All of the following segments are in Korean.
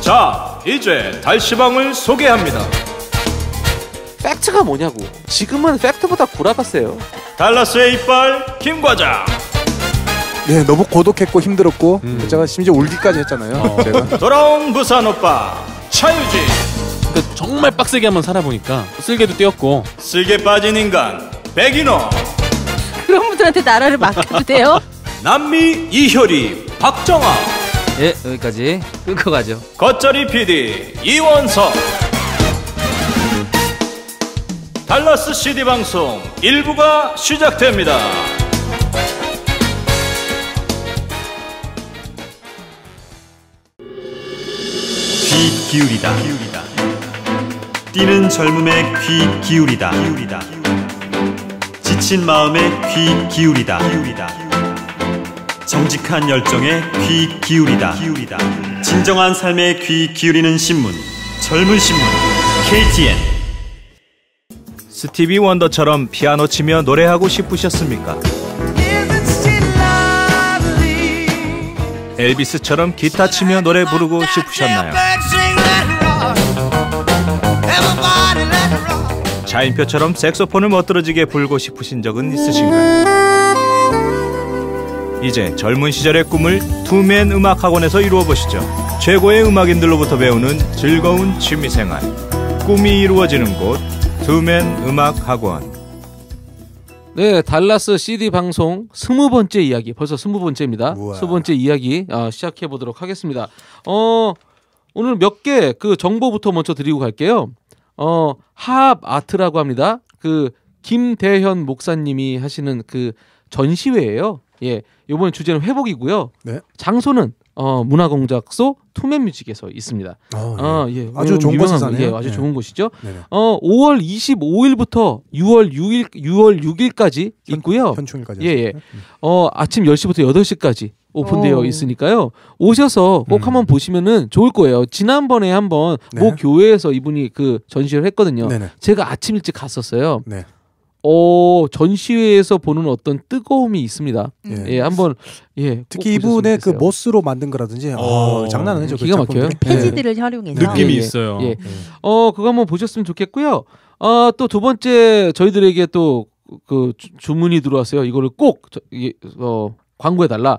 자, 이제 달시방을 소개합니다. 팩트가 뭐냐고. 지금은 팩트보다 구라가 세요. 달라스의 이빨 김과장. 네, 너무 고독했고 힘들었고 제가 심지어 울기까지 했잖아요. 제가. 돌아온 부산 오빠 차유지. 정말 빡세게 한번 살아보니까 쓸개도 떼었고 쓸개 빠진 인간 백인호. 그런 분들한테 나라를 맡겨도 돼요? 남미 이효리 박정아. 예, 여기까지 끊고 가죠. 겉절이 PD 이원석. 달라스 CD 방송 1부가 시작됩니다. 귀 기울이다. 뛰는 젊음에 귀 기울이다. 지친 마음에 귀 기울이다. 정직한 열정에 귀 기울이다. 진정한 삶에 귀 기울이는 신문, 젊은 신문 KTN. 스티비 원더처럼 피아노 치며 노래하고 싶으셨습니까? 엘비스처럼 기타 치며 노래 부르고 싶으셨나요? 자인표처럼 색소폰을 멋들어지게 불고 싶으신 적은 있으신가요? 이제 젊은 시절의 꿈을 투맨 음악학원에서 이루어보시죠. 최고의 음악인들로부터 배우는 즐거운 취미생활, 꿈이 이루어지는 곳 투맨 음악학원. 네, 달라스 CD 방송 20번째 이야기, 벌써 20번째입니다. 20번째 이야기 시작해 보도록 하겠습니다. 오늘 몇 개 그 정보부터 먼저 드리고 갈게요. 하합 아트라고 합니다. 그 김대현 목사님이 하시는 그 전시회예요. 예, 이번 주제는 회복이고요. 네. 장소는 문화공작소 투맨뮤직에서 있습니다. 예, 아주 좋은 곳이잖아요. 예, 아주 좋은 곳이죠. 네네. 5월 25일부터 6월 6일까지 있고요. 현충일까지. 예. 아침 10시부터 8시까지 오픈되어 있으니까요. 오셔서 꼭 한번 보시면은 좋을 거예요. 지난번에 한번 모 교회에서 이분이 그 전시를 했거든요. 네네. 제가 아침 일찍 갔었어요. 네. 전시회에서 보는 어떤 뜨거움이 있습니다. 예, 한번 특히 이분의 그 모스로 만든 거라든지 장난 아니죠. 기가 막혀요. 폐지들을 활용해서 느낌이 있어요. 예. 그거 한번 보셨으면 좋겠고요. 또 두 번째 저희들에게 또 그 주문이 들어왔어요. 이거를 꼭 광고해 달라.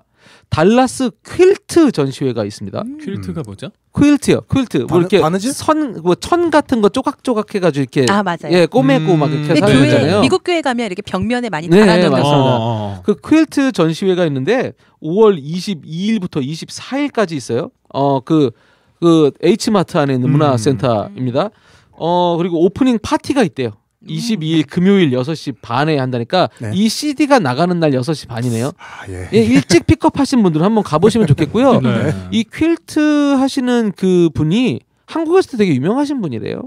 달라스 퀼트 전시회가 있습니다. 퀼트가 뭐죠? 퀼트요. 퀼트. 뭐 이렇게 바느질? 천 같은 거 쪼각쪼각 해가지고 이렇게 맞아요. 예, 꼬매고 막 이렇게 사잖아요. 미국 교회 가면 이렇게 벽면에 많이 달아놓는 맞습니다. 그 퀼트 전시회가 있는데 5월 22일부터 24일까지 있어요. 그 H마트 안에 있는 문화센터입니다. 그리고 오프닝 파티가 있대요. 22일 금요일 6시 반에 한다니까 이 CD가 나가는 날 6시 반이네요. 예, 일찍 픽업하신 분들은 한번 가보시면 좋겠고요. 이 퀼트 하시는 그 분이 한국에서도 되게 유명하신 분이래요.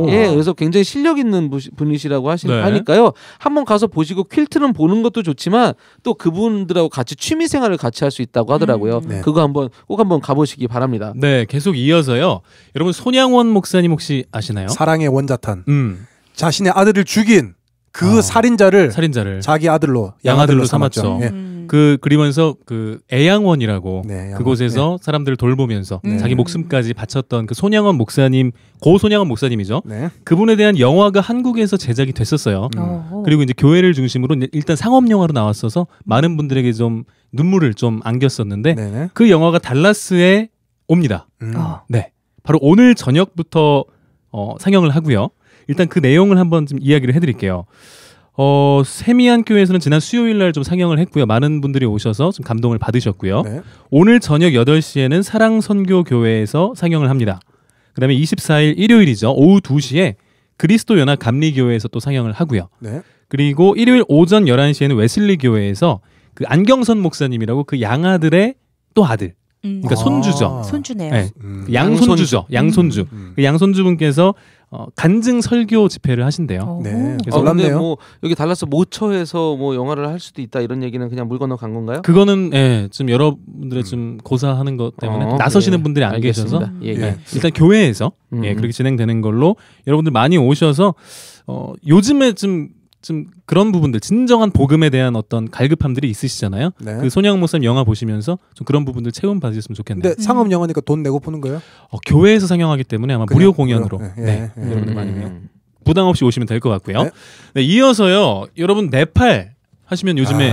예, 그래서 굉장히 실력 있는 분이시라고 하니까요. 한번 가서 보시고 퀼트는 보는 것도 좋지만 또 그분들하고 같이 취미 생활을 같이 할 수 있다고 하더라고요. 그거 꼭 한번 가보시기 바랍니다. 네, 계속 이어서요. 여러분 손양원 목사님 혹시 아시나요? 사랑의 원자탄. 자신의 아들을 죽인 그 살인자를 자기 아들로 양아들로 삼았죠. 그리면서 그 애양원이라고 그곳에서 사람들을 돌보면서 자기 목숨까지 바쳤던 그 손양원 목사님, 고 손양원 목사님이죠. 그분에 대한 영화가 한국에서 제작이 됐었어요. 그리고 이제 교회를 중심으로 일단 상업 영화로 나왔어서 많은 분들에게 좀 눈물을 좀 안겼었는데 그 영화가 달라스에 옵니다. 네, 바로 오늘 저녁부터 상영을 하고요. 일단 그 내용을 한번 좀 이야기를 해드릴게요. 세미안 교회에서는 지난 수요일 날 좀 상영을 했고요. 많은 분들이 오셔서 좀 감동을 받으셨고요. 오늘 저녁 8시에는 사랑선교교회에서 상영을 합니다. 그 다음에 24일 일요일이죠. 오후 2시에 그리스도 연합 감리교회에서 또 상영을 하고요. 그리고 일요일 오전 11시에는 웨슬리 교회에서 그 안경선 목사님이라고 그 양아들의 또 아들, 그러니까 손주죠. 손주네요. 네. 양손주죠. 양손주. 그 양손주분께서 간증 설교 집회를 하신대요. 네. 그래서 근데 뭐 여기 달라스 모처에서 뭐 영화를 할 수도 있다 이런 얘기는 그냥 물 건너 간 건가요? 그거는 좀 여러분들의 좀 고사하는 것 때문에 나서시는 분들이 안 계셔서 일단 교회에서 그렇게 진행되는 걸로 여러분들 많이 오셔서 요즘에 좀 그런 부분들 진정한 복음에 대한 어떤 갈급함들이 있으시잖아요. 네. 그 손양원 목사님 영화 보시면서 좀 그런 부분들 체험 받으셨으면 좋겠네요. 근데 상업 영화니까 돈 내고 보는 거예요? 교회에서 상영하기 때문에 아마 무료 공연으로 여러분들 많이 부담 없이 오시면 될 것 같고요. 네. 네, 이어서요. 여러분 네팔 하시면 요즘에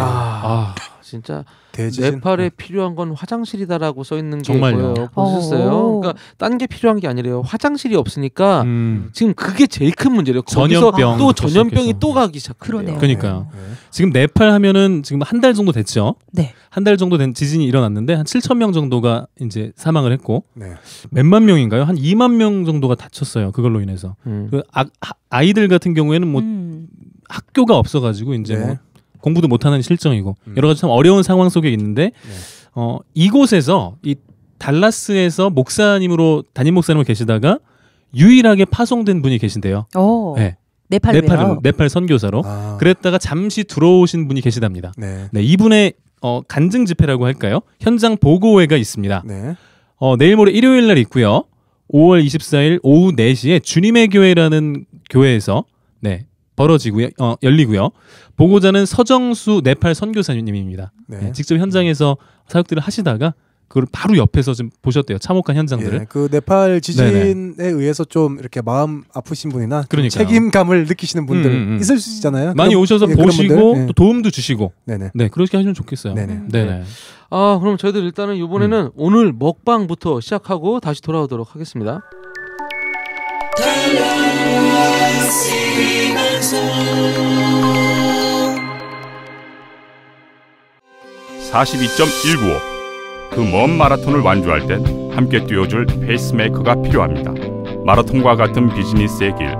진짜 대지진? 네팔에 필요한 건 화장실이다라고 써 있는 게 보여요. 보셨어요? 그러니까 딴 게 필요한 게 아니래요. 화장실이 없으니까 지금 그게 제일 큰 문제래요. 전염병 또 전염병이 또 가기 시작해요. 그러니까요. 지금 네팔 하면은 지금 한 달 정도 됐죠. 네. 한 달 정도 된 지진이 일어났는데 한 7,000명 정도가 이제 사망을 했고 몇만 명인가요? 한 2만 명 정도가 다쳤어요. 그걸로 인해서. 그 아이들 같은 경우에는 뭐 학교가 없어가지고 이제 뭐 공부도 못하는 실정이고 여러 가지 참 어려운 상황 속에 있는데 이곳에서 이 달라스에서 담임 목사님으로 계시다가 유일하게 파송된 분이 계신데요. 네. 네팔 선교사로. 그랬다가 잠시 들어오신 분이 계시답니다. 네, 이분의 간증 집회라고 할까요? 현장 보고회가 있습니다. 내일 모레 일요일 날 있고요. 5월 24일 오후 4시에 주님의 교회라는 교회에서 벌어지고요. 열리고요. 보고자는 서정수 네팔 선교사님입니다. 직접 현장에서 사역들을 하시다가 그걸 바로 옆에서 좀 보셨대요. 참혹한 현장들을. 그 네팔 지진에 의해서 좀 이렇게 마음 아프신 분이나 책임감을 느끼시는 분들 있을 수 있잖아요. 많이 오셔서 보시고 또 도움도 주시고. 네, 그렇게 하시면 좋겠어요. 네네. 그럼 저희들 일단은 이번에는 오늘 먹방부터 시작하고 다시 돌아오도록 하겠습니다. 42.195 그 먼 마라톤을 완주할 땐 함께 뛰어줄 페이스메이커가 필요합니다. 마라톤과 같은 비즈니스의 길,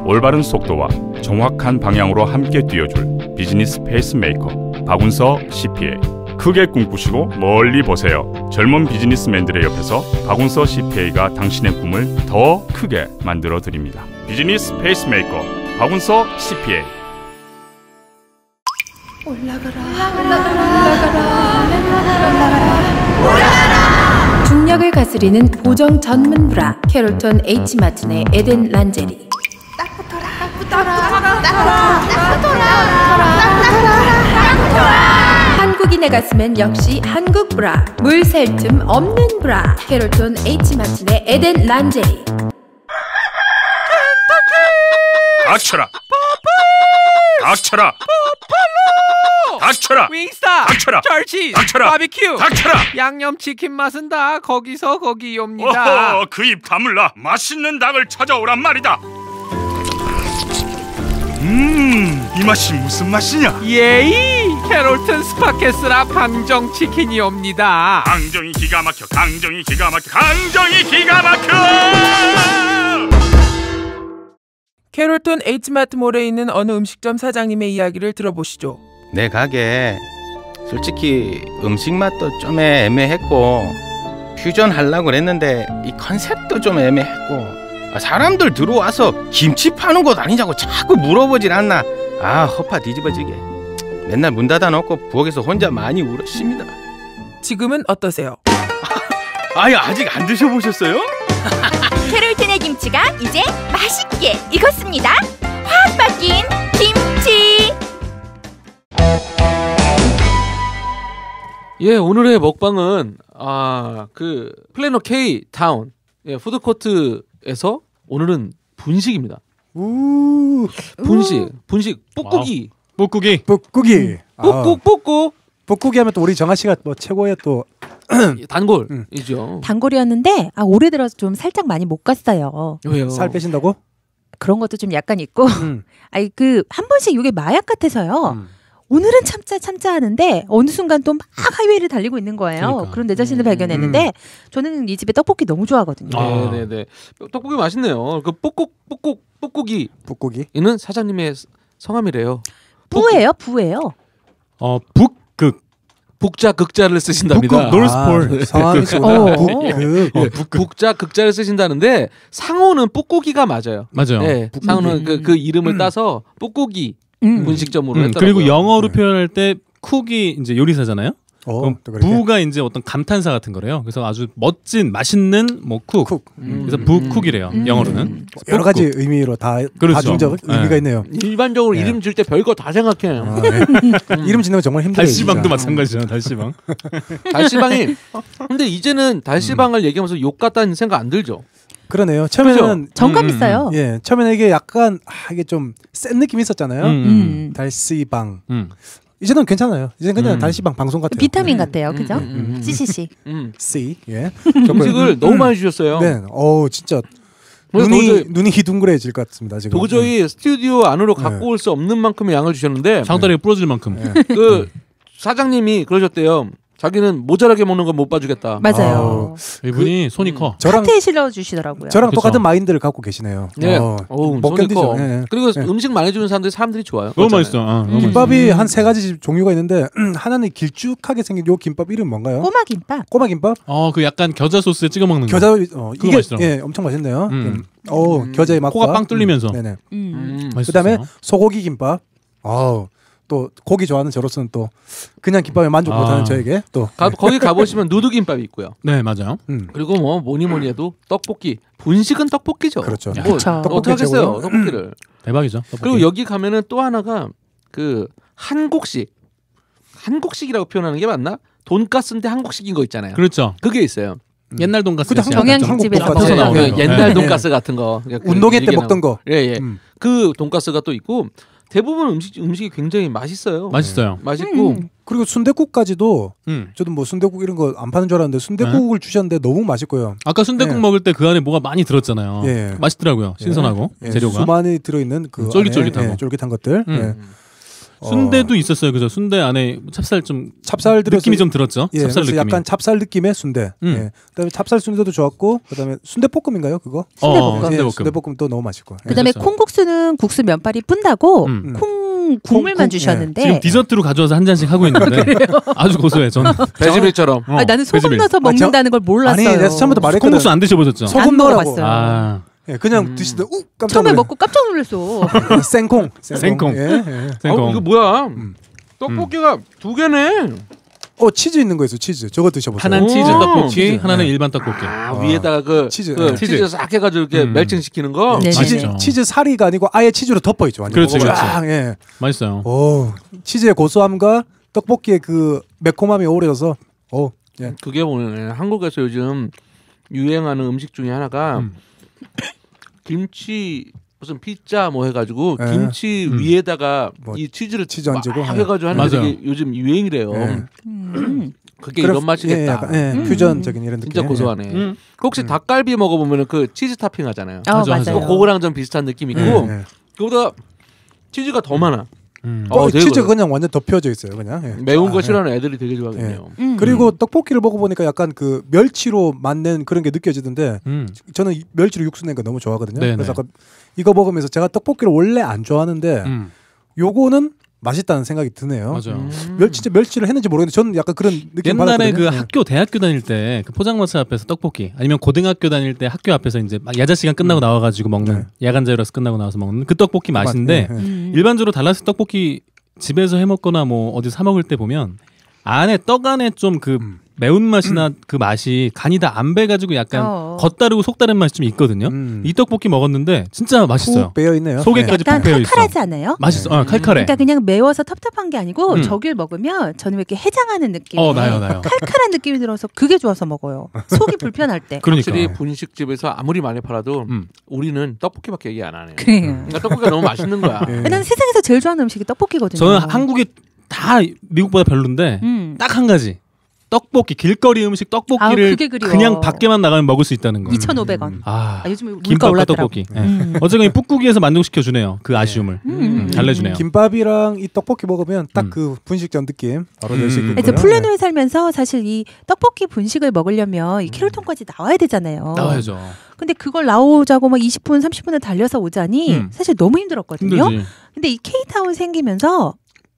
올바른 속도와 정확한 방향으로 함께 뛰어줄 비즈니스 페이스메이커 박운서 CPA. 크게 꿈꾸시고 멀리 보세요. 젊은 비즈니스맨들의 옆에서 박운서 CPA가 당신의 꿈을 더 크게 만들어 드립니다. 비즈니스 페이스메이커 박운서 CPA. 중력을 가스리는 보정 전문 브라 캐롤톤 H마틴의 에덴 란제리. 한국인의 가슴엔 역시 한국 브라. 물 셀 틈 없는 브라 캐롤톤 H마틴의 에덴 란제리. 닥쳐라! 닥쳐라! 닥쳐라! 윙스타! 닥쳐라! 절치! 닥쳐라! 바비큐! 닥쳐라! 양념치킨 맛은 다 거기서 거기옵니다. 그 입 다물라. 맛있는 닭을 찾아오란 말이다. 이 맛이 무슨 맛이냐? 예이! 캐롤튼 스파케스라 강정치킨이옵니다. 강정이 기가 막혀. 강정이 기가 막혀. 강정이 기가 막혀! 캐롤톤 H마트몰에 있는 어느 음식점 사장님의 이야기를 들어보시죠. 내 가게 솔직히 음식 맛도 좀 애매했고 퓨전 하려고 그랬는데 이 컨셉도 좀 애매했고 사람들 들어와서 김치 파는 곳 아니냐고 자꾸 물어보질 않나. 허파 뒤집어지게. 맨날 문 닫아놓고 부엌에서 혼자 많이 울었습니다. 지금은 어떠세요? 아직 안 드셔보셨어요? 캐롤튼의 김치가 이제 맛있게 익었습니다. 확 바뀐 김치. 오늘의 먹방은 그 플래너 K 타운 푸드코트에서 오늘은 분식입니다. 분식 뽀꾸기. 뽀꾸기 하면 또 우리 정아 씨가 뭐 최고의 또 단골이죠. 단골이었는데 올해 들어서 좀 살짝 많이 못 갔어요. 왜요? 살 빼신다고? 그런 것도 좀 약간 있고. 한 번씩 이게 마약 같아서요. 오늘은 참자 하는데 어느 순간 또 막 하이웨이를 달리고 있는 거예요. 그런 내 자신을 발견했는데 저는 이 집에 떡볶이 너무 좋아하거든요. 네네. 떡볶이 맛있네요. 그 뽀꾸기는 사장님의 성함이래요. 부예요. 북극. 북자 극자를 쓰신답니다. 노스폴 성함이 북자 극자를 쓰신다는데 상호는 뿌꾸기가 맞아요. 맞아요. 네, 상호는 그 이름을 따서 뿌꾸기 분식점으로 했더라고요. 그리고 영어로 표현할 때 쿡이 이제 요리사잖아요. 그럼 부가 이제 어떤 감탄사 같은 거래요. 그래서 아주 멋진 맛있는 뭐 쿡. 그래서 부쿡이래요. 영어로는 여러 가지 의미로 다 그렇죠. 다중적 의미가 있네요. 일반적으로 이름 줄 때 별거 다 생각해요. 이름 짓는 거 정말 힘들어요. 달시방도 마찬가지잖아. 달시방. 달시방이 근데 이제는 달시방을 얘기하면서 욕 같다는 생각 안 들죠. 그러네요. 처음에는 정감 있어요. 예, 처음에는 이게 약간 이게 좀 센 느낌이 있었잖아요. 달시방. 이제는 괜찮아요. 이제는 그냥 달시방 방송 같아요. 비타민 같아요, 그죠? CCC. C. 예. 음식을 너무 많이 주셨어요. 네. 진짜 눈이 희둥그레질 것 같습니다. 지금. 도저히 스튜디오 안으로 갖고 올 수 없는 만큼의 양을 주셨는데 상다리가 부러질 만큼. 그 사장님이 그러셨대요. 자기는 모자라게 먹는 건 못 봐주겠다. 맞아요. 이분이 손이 커. 카트에 실어주시더라고요. 저랑 똑같은 마인드를 갖고 계시네요. 네. 못 견디죠. 네. 그리고 음식 많이 주는 사람들이 좋아요. 너무 맛있어. 김밥이 한 3가지 종류가 있는데 하나는 길쭉하게 생긴 요 김밥 이름 뭔가요? 꼬마김밥. 꼬마김밥? 그 약간 겨자 소스에 찍어 먹는 거. 겨자 이게 맛있더라고. 예, 엄청 맛있네요. 겨자의 맛과 코가 빵 뚫리면서. 네네. 그다음에 소고기 김밥. 또 고기 좋아하는 저로서는 또 그냥 김밥에 만족 못하는 저에게 또 거기 가보시면 누드김밥이 있고요. 네, 맞아요. 그리고 뭐 뭐니 해도 떡볶이. 분식은 떡볶이죠. 그렇죠. 어떻게 하겠어요, 떡볶이를. 대박이죠. 떡볶이. 그리고 여기 가면은 또 하나가 그 한국식이라고 표현하는 게 맞나? 돈가스인데 한국식인 거 있잖아요. 그렇죠. 그게 있어요. 옛날 돈가스. 경양식집에서 나오는 옛날 돈가스 같은 거. 운동회 때 먹던 거. 예. 그 돈가스가 또 있고. 대부분 음식이 굉장히 맛있어요. 맛있어요. 맛있고 그리고 순댓국까지도 저도 뭐 순댓국 이런 거 안 파는 줄 알았는데 순댓국을 주셨는데 너무 맛있고요. 아까 순댓국 먹을 때 그 안에 뭐가 많이 들었잖아요. 맛있더라고요. 신선하고 재료가 수많이 들어있는 그 쫄깃쫄깃하고 쫄깃한 것들. 순대도 있었어요. 그죠? 순대 안에 찹쌀 느낌이 좀 들었죠. 예, 찹쌀 느낌이. 약간 찹쌀 느낌의 순대. 예. 그다음에 찹쌀 순대도 좋았고, 그다음에 순대볶음인가요? 그거? 순대볶음도 너무 맛있고. 그다음에 콩국수는 국수 면발이 푼다고 국물만 주셨는데 지금 디저트로 가져와서 한 잔씩 하고 있는데 아주 고소해. 저는 배지밀처럼. 나는 소금 넣어서 먹는다는 걸 몰랐어요. 아니, 내가 처음부터 말했거든. 콩국수 안 드셔보셨죠? 소금 넣으라고. 예, 그냥 드시다 깜짝 처음에 먹고 깜짝 놀랐어. 생콩. 생콩. 이거 뭐야? 떡볶이가 2개네. 치즈 있는 거 있어. 치즈. 저거 드셔보세요. 하나는 치즈 떡볶이, 하나는 일반 떡볶이. 위에다가 그 치즈 싹 해가지고 이렇게 멜팅시키는 거. 치즈 사리가 아니고 아예 치즈로 덮어 있죠. 그렇지. 예. 맛있어요. 치즈의 고소함과 떡볶이의 그 매콤함이 어우러져서. 예. 그게 보면 한국에서 요즘 유행하는 음식 중에 하나가 김치 무슨 피자 뭐 해가지고 김치 위에다가 이 치즈를 얹고 해가지고 하는 게 요즘 유행이래요. 그게 이런 맛이겠다. 퓨전적인 이런 느낌. 진짜 고소하네. 혹시 닭갈비 먹어보면 그 치즈 토핑 하잖아요. 맞아요. 그거랑 좀 비슷한 느낌 있고 그보다 치즈가 더 많아. 치즈가 그냥 완전 덮여져 있어요. 그냥 매운 거 싫어하는 애들이 되게 좋아하겠네요. 그리고 떡볶이를 먹어보니까 약간 그 멸치로 만든 그런 게 느껴지던데 저는 멸치로 육수 낸 거 너무 좋아하거든요. 그래서 아까 이거 먹으면서 제가 떡볶이를 원래 안 좋아하는데 요거는 맛있다는 생각이 드네요. 맞아요. 멸치를 했는지 모르겠는데 저는 약간 그런 느낌 옛날에 받았거든요. 그 대학교 다닐 때 그 포장마차 앞에서 떡볶이 아니면 고등학교 다닐 때 학교 앞에서 이제 막 야자 시간 끝나고 나와가지고 먹는 야간 자율학습 끝나고 나와서 먹는 그 떡볶이 맛인데 일반적으로 달라스 떡볶이 집에서 해 먹거나 뭐 어디 사 먹을 때 보면 안에 떡 안에 좀 그 매운맛이나 그 맛이 간이 다 안 배가지고 약간 겉다르고 속다른 맛이 좀 있거든요. 이 떡볶이 먹었는데 진짜 맛있어요. 푹 배어있네요. 속에까지 푹 배어있어. 칼칼하지 않아요? 맛있어. 칼칼해. 그러니까 그냥 매워서 텁텁한 게 아니고 저길 먹으면 저는 왜 이렇게 해장하는 느낌. 나요. 칼칼한 느낌이 들어서 그게 좋아서 먹어요. 속이 불편할 때. 그러니까. 확실히 분식집에서 아무리 많이 팔아도 우리는 떡볶이밖에 얘기 안 하네요. 그래요. 그러니까 떡볶이가 너무 맛있는 거야. 난 세상에서 제일 좋아하는 음식이 떡볶이거든요. 저는 한국이 다 미국보다 별론데 딱 한 가지. 떡볶이 길거리 음식 떡볶이를 그냥 밖에만 나가면 먹을 수 있다는 거. 2,500원. 요즘에 물가 올랐더라고. 떡볶이. 어쨌든 뿍국이에서 만족시켜 주네요. 그 아쉬움을 달래주네요. 김밥이랑 이 떡볶이 먹으면 딱 그 분식점 느낌 바로 낼 수 있고요. 이제 플레노에 살면서 사실 이 떡볶이 분식을 먹으려면 이 캐롤톤까지 나와야 되잖아요. 나와야죠. 근데 그걸 나오자고 막 20분, 30분을 달려서 오자니 사실 너무 힘들었거든요. 힘들지. 근데 이 K타운 생기면서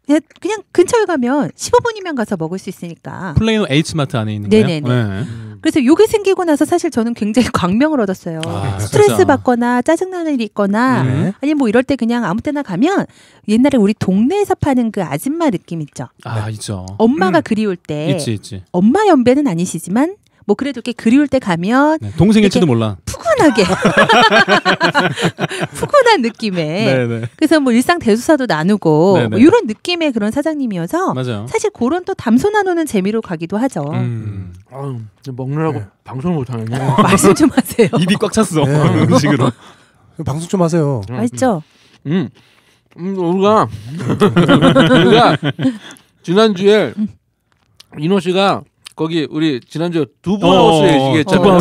그냥 근처에 가면 15분이면 가서 먹을 수 있으니까. 플레이노 H마트 안에 있는 거예요? 네네네. 네. 그래서 요게 생기고 나서 사실 저는 굉장히 광명을 얻었어요. 스트레스 진짜. 받거나 짜증나는 일이 있거나 아니면 뭐 이럴 때 그냥 아무 때나 가면 옛날에 우리 동네에서 파는 그 아줌마 느낌 있죠. 있죠. 엄마가 그리울 때. 있지. 엄마 연배는 아니시지만 뭐 그래도 이렇게 그리울 때 가면 동생일지도 몰라. 푸근하게 푸근한 느낌에 네네. 그래서 뭐 일상 대소사도 나누고 뭐 이런 느낌의 그런 사장님이어서 맞아요. 사실 그런 또 담소 나누는 재미로 가기도 하죠. 먹느라고 방송을 못하네. 말씀 좀 하세요. 입이 꽉 찼어. 음식으로. 방송 좀 하세요. 맛있죠? 우리가 지난주에 인호 씨가 거기 우리 지난주에 두부하우스 얘기했잖아요.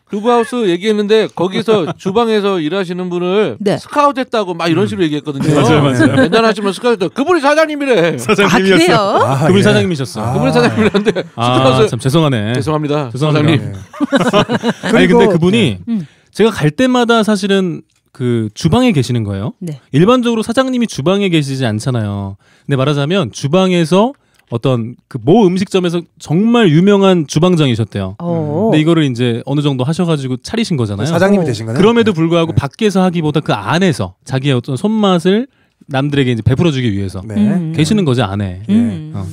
두부하우스 얘기했는데 거기서 주방에서 일하시는 분을 스카우트했다고 막 이런 식으로 얘기했거든요. 맞아요. 대단하시면 스카우트. 그분이 사장님이래. 사장님이었어. 그분이 사장님이셨어. 그분이 사장님이란데 스카우트. 참 죄송하네. 죄송합니다. 사장님. 아니 근데 그분이 제가 갈 때마다 사실은 그 주방에 계시는 거예요. 네. 일반적으로 사장님이 주방에 계시지 않잖아요. 근데 말하자면 주방에서 어떤 그 모 음식점에서 정말 유명한 주방장이셨대요. 근데 이거를 이제 어느 정도 하셔가지고 차리신 거잖아요. 사장님이 되신 거네요. 그럼에도 불구하고 밖에서 하기보다 그 안에서 자기의 어떤 손맛을 남들에게 이제 베풀어주기 위해서 계시는 거죠 안에.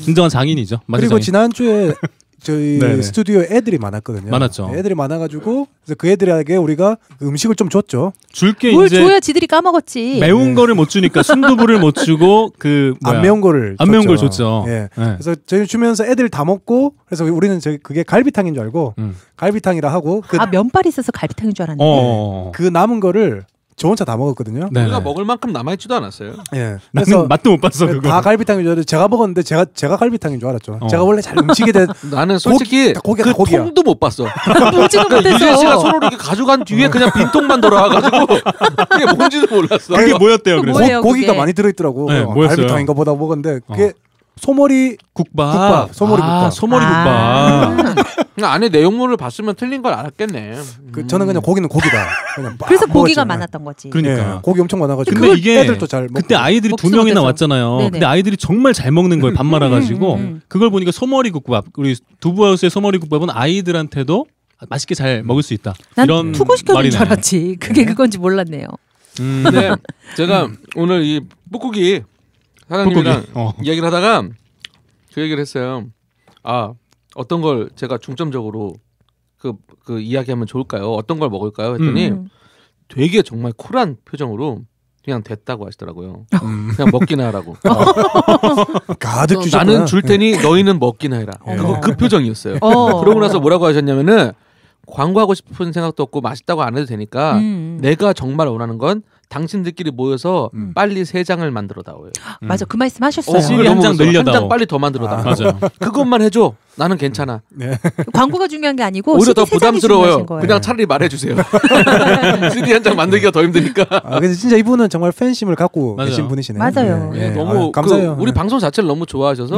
진정한 장인이죠. 그리고 지난주에 저희 스튜디오에 애들이 많았거든요. 많았죠. 애들이 많아가지고 그래서 그 애들에게 우리가 그 음식을 좀 줬죠. 줄게 뭘 이제 줘야 지들이 까먹었지. 매운 거를 못 주니까 순두부를 못 주고 그 안 매운 걸 줬죠. 예. 그래서 저희 주면서 애들 다 먹고 그래서 우리는 그게 갈비탕인 줄 알고 갈비탕이라 하고 면발이 있어서 갈비탕인 줄 알았는데 그 남은 거를 저 혼자 다 먹었거든요. 우리가 먹을 만큼 남아있지도 않았어요. 예. 그래서 맛도 못 봤어. 그거. 다 갈비탕인 줄 알았는데 제가 먹었는데 제가 갈비탕인 줄 알았죠. 제가 원래 잘 음식에 대해 나는 솔직히 고기야. 통도 못 봤어. 보지도 못해서. 유재 씨가 손으로 이렇게 가져간 뒤에 그냥 빈통만 돌아와가지고 그게 뭔지도 몰랐어. 그게 뭐였대요? 그래서 뭐예요, 고기가 그게? 많이 들어있더라고. 네, 뭐였어요? 갈비탕인가 보다 먹었는데 그게 소머리 국밥. 소머리 국밥. 소머리 국밥. 안에 내용물을 봤으면 틀린 걸 알았겠네. 저는 그냥 고기는 고기다. 그냥 그래서 고기가 많았던 거지. 그러니까. 예, 고기 엄청 많아가지고. 근데 이게 애들도 잘 먹고. 그때 아이들이 2명이나 왔잖아요. 네네. 근데 아이들이 정말 잘 먹는 거예요. 밥 말아가지고. 그걸 보니까 소머리 국밥. 우리 두부하우스의 소머리 국밥은 아이들한테도 맛있게 잘 먹을 수 있다. 난 이런 투고시켜준 줄 알았지. 그게 그건지 몰랐네요. 근데 제가 오늘 이 뽀꾸기 사장님이랑 이야기를 하다가 그 얘기를 했어요. 어떤 걸 제가 중점적으로 그 이야기하면 좋을까요? 어떤 걸 먹을까요? 했더니 되게 정말 쿨한 표정으로 그냥 됐다고 하시더라고요. 그냥 먹기나 하라고. 가득 주셨구나. 나는 줄 테니 너희는 먹기나 해라. 그 표정이었어요. 그러고 나서 뭐라고 하셨냐면은 광고하고 싶은 생각도 없고 맛있다고 안 해도 되니까 내가 정말 원하는 건 당신들끼리 모여서 빨리 3장을 만들어 다오요. 맞아, 그 말씀 하셨어요. 한 장 늘려다오. 한 장 빨리 더 만들어 다오. 맞아요. 그것만 해줘. 나는 괜찮아. 네. 광고가 중요한 게 아니고 오히려 더 CD 3장이 중요하신 부담스러워요. 거예요. 그냥 차라리 말해주세요. CD 한 장 만들기가 더 힘드니까. 그래서 진짜 이분은 정말 팬심을 갖고 맞아요. 계신 분이시네요. 맞아요. 네. 너무 감사해요. 우리 방송 자체를 너무 좋아하셔서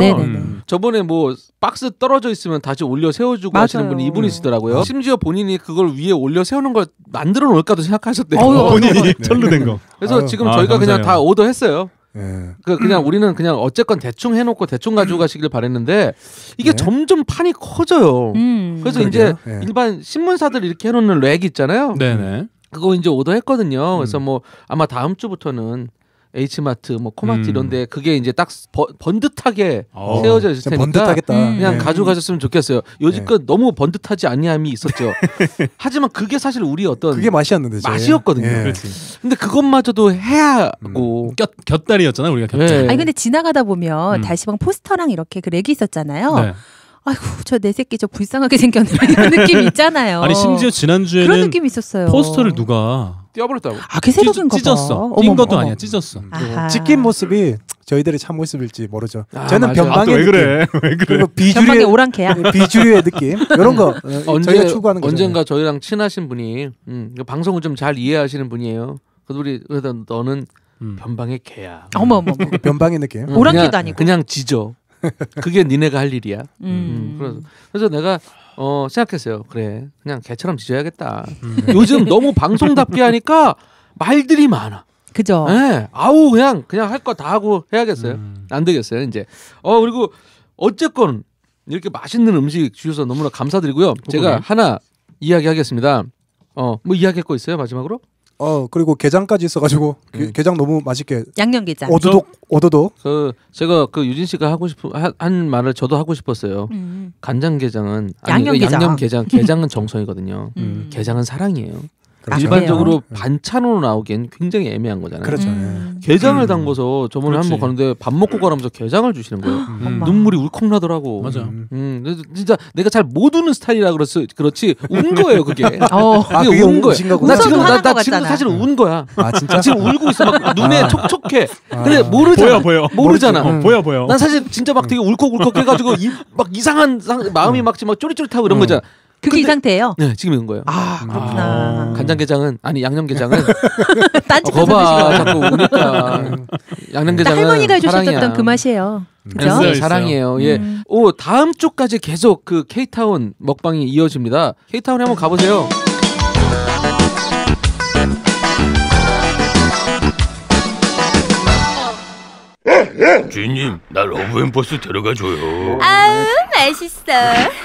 저번에 뭐 박스 떨어져 있으면 다시 올려 세워주고 하시는 분이 이분이시더라고요. 심지어 본인이 그걸 위에 올려 세우는 걸 만들어 놓을까도 생각하셨대요. 본인이 철로 된 거. 그래서 지금 저희가 그냥 감사해요. 다 오더했어요. 네. 그냥 우리는 그냥 어쨌건 대충 해놓고 대충 가지고 가시길 바랬는데 이게 점점 판이 커져요. 그래서 이제 일반 신문사들 이렇게 해놓는 렉 있잖아요. 네네. 그거 이제 오더했거든요. 그래서 뭐 아마 다음 주부터는 H마트, 뭐 코마트 이런데 그게 이제 딱 번듯하게 세워져 있을 테니까 번듯하겠다. 그냥 가져가셨으면 좋겠어요. 여지껏 너무 번듯하지 아니함이 있었죠. 하지만 그게 사실 우리 어떤 그게 맛이었는데 맛이었거든요. 그렇지. 근데 그것마저도 해야 하고 곁다리였잖아 우리가 곁다리. 아니 근데 지나가다 보면 달시방 포스터랑 이렇게 그 렉이 있었잖아요. 네. 아이고 저 내 새끼 저 불쌍하게 생겼네 이런 느낌 있잖아요. 아니 심지어 지난주에는 그런 느낌 있었어요. 포스터를 누가 띄워버렸다고. 그 새로운 거 찢었어. 띈 것도 아니야. 찢었어. 찢긴 모습이 저희들의 참 모습일지 모르죠. 저는 맞아. 변방의 왜 그래? 느낌. 왜 그래? 그리고 변방의 오랑캐야. 비주류의 느낌 이런 거 저희가 추구하는 거죠. 언젠가 저희랑 친하신 분이 방송을 좀 잘 이해하시는 분이에요. 그래서 너는 변방의 개야. 어머. 변방의 느낌. 오랑캐도 아니고. 그냥 지져. 그게 니네가 할 일이야. 그래서 내가 생각했어요. 그래, 그냥 개처럼 지져야겠다. 요즘 너무 방송답게 하니까 말들이 많아. 그죠. 네. 아우 그냥 할 거 다 하고 해야겠어요. 안 되겠어요 이제. 그리고 어쨌건 이렇게 맛있는 음식 주셔서 너무나 감사드리고요. 제가 하나 이야기하겠습니다. 뭐 이야기할 거 있어요 마지막으로? 그리고 게장까지 있어가지고 게장 너무 맛있게 양념게장 오도독 제가 그 유진 씨가 하고 싶은 한 말을 저도 하고 싶었어요. 간장게장은 게장은 정성이거든요. 게장은 사랑이에요. 그렇죠. 일반적으로 반찬으로 나오기엔 굉장히 애매한 거잖아요. 그렇죠. 게장을 담궈서 저번에 한번 가는데 밥 먹고 가라면서 게장을 주시는 거예요. 눈물이 울컥 나더라고. 맞아. 진짜 내가 잘 못 우는 스타일이라 그렇지 운 거예요 그게. 그게 운 거예요. 나 지금 사실 운 거야. 진짜? 지금 울고 있어. 막 눈에 촉촉해. 근데 모르잖아. 모르잖아. 보여. 난 사실 진짜 막 되게 울컥 해가지고 막 이상한 마음이 막 쪼릿쪼릿하고 이런 거잖아. 그게 이 상태예요? 네, 지금 이런 거예요. 그렇구나. 간장게장은 양념게장은 딴짓 거봐 자꾸 우니까 양념게장은 할머니가 해주셨던 사랑이야. 그 맛이에요. 그죠? 네, 사랑이에요. 예. 다음 주까지 계속 그 K타운 먹방이 이어집니다. K타운에 한번 가보세요. 주인님, 나 러브앤버스 데려가줘요. 아우 맛있어.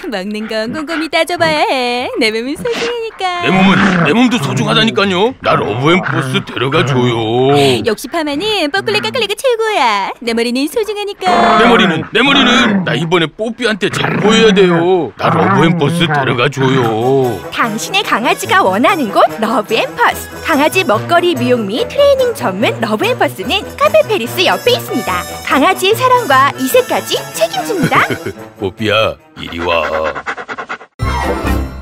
먹는 건 꼼꼼히 따져봐야 해. 내 몸은 소중하니까. 내 몸도 소중하다니까요. 나 러브앤버스 데려가줘요. 역시 파마는 뻐클레 까클레가 최고야. 내 머리는 소중하니까. 내 머리는 나 이번에 뽀삐한테 잘 보여야 돼요. 나 러브앤버스 데려가줘요. 당신의 강아지가 원하는 곳 러브앤버스. 강아지 먹거리 미용 및 트레이닝 전문 러브앤버스는 카페 페리스 옆에 있습니다. 강아지의 사랑과 이색까지 책임집니다. 뽀삐야, 이리 와.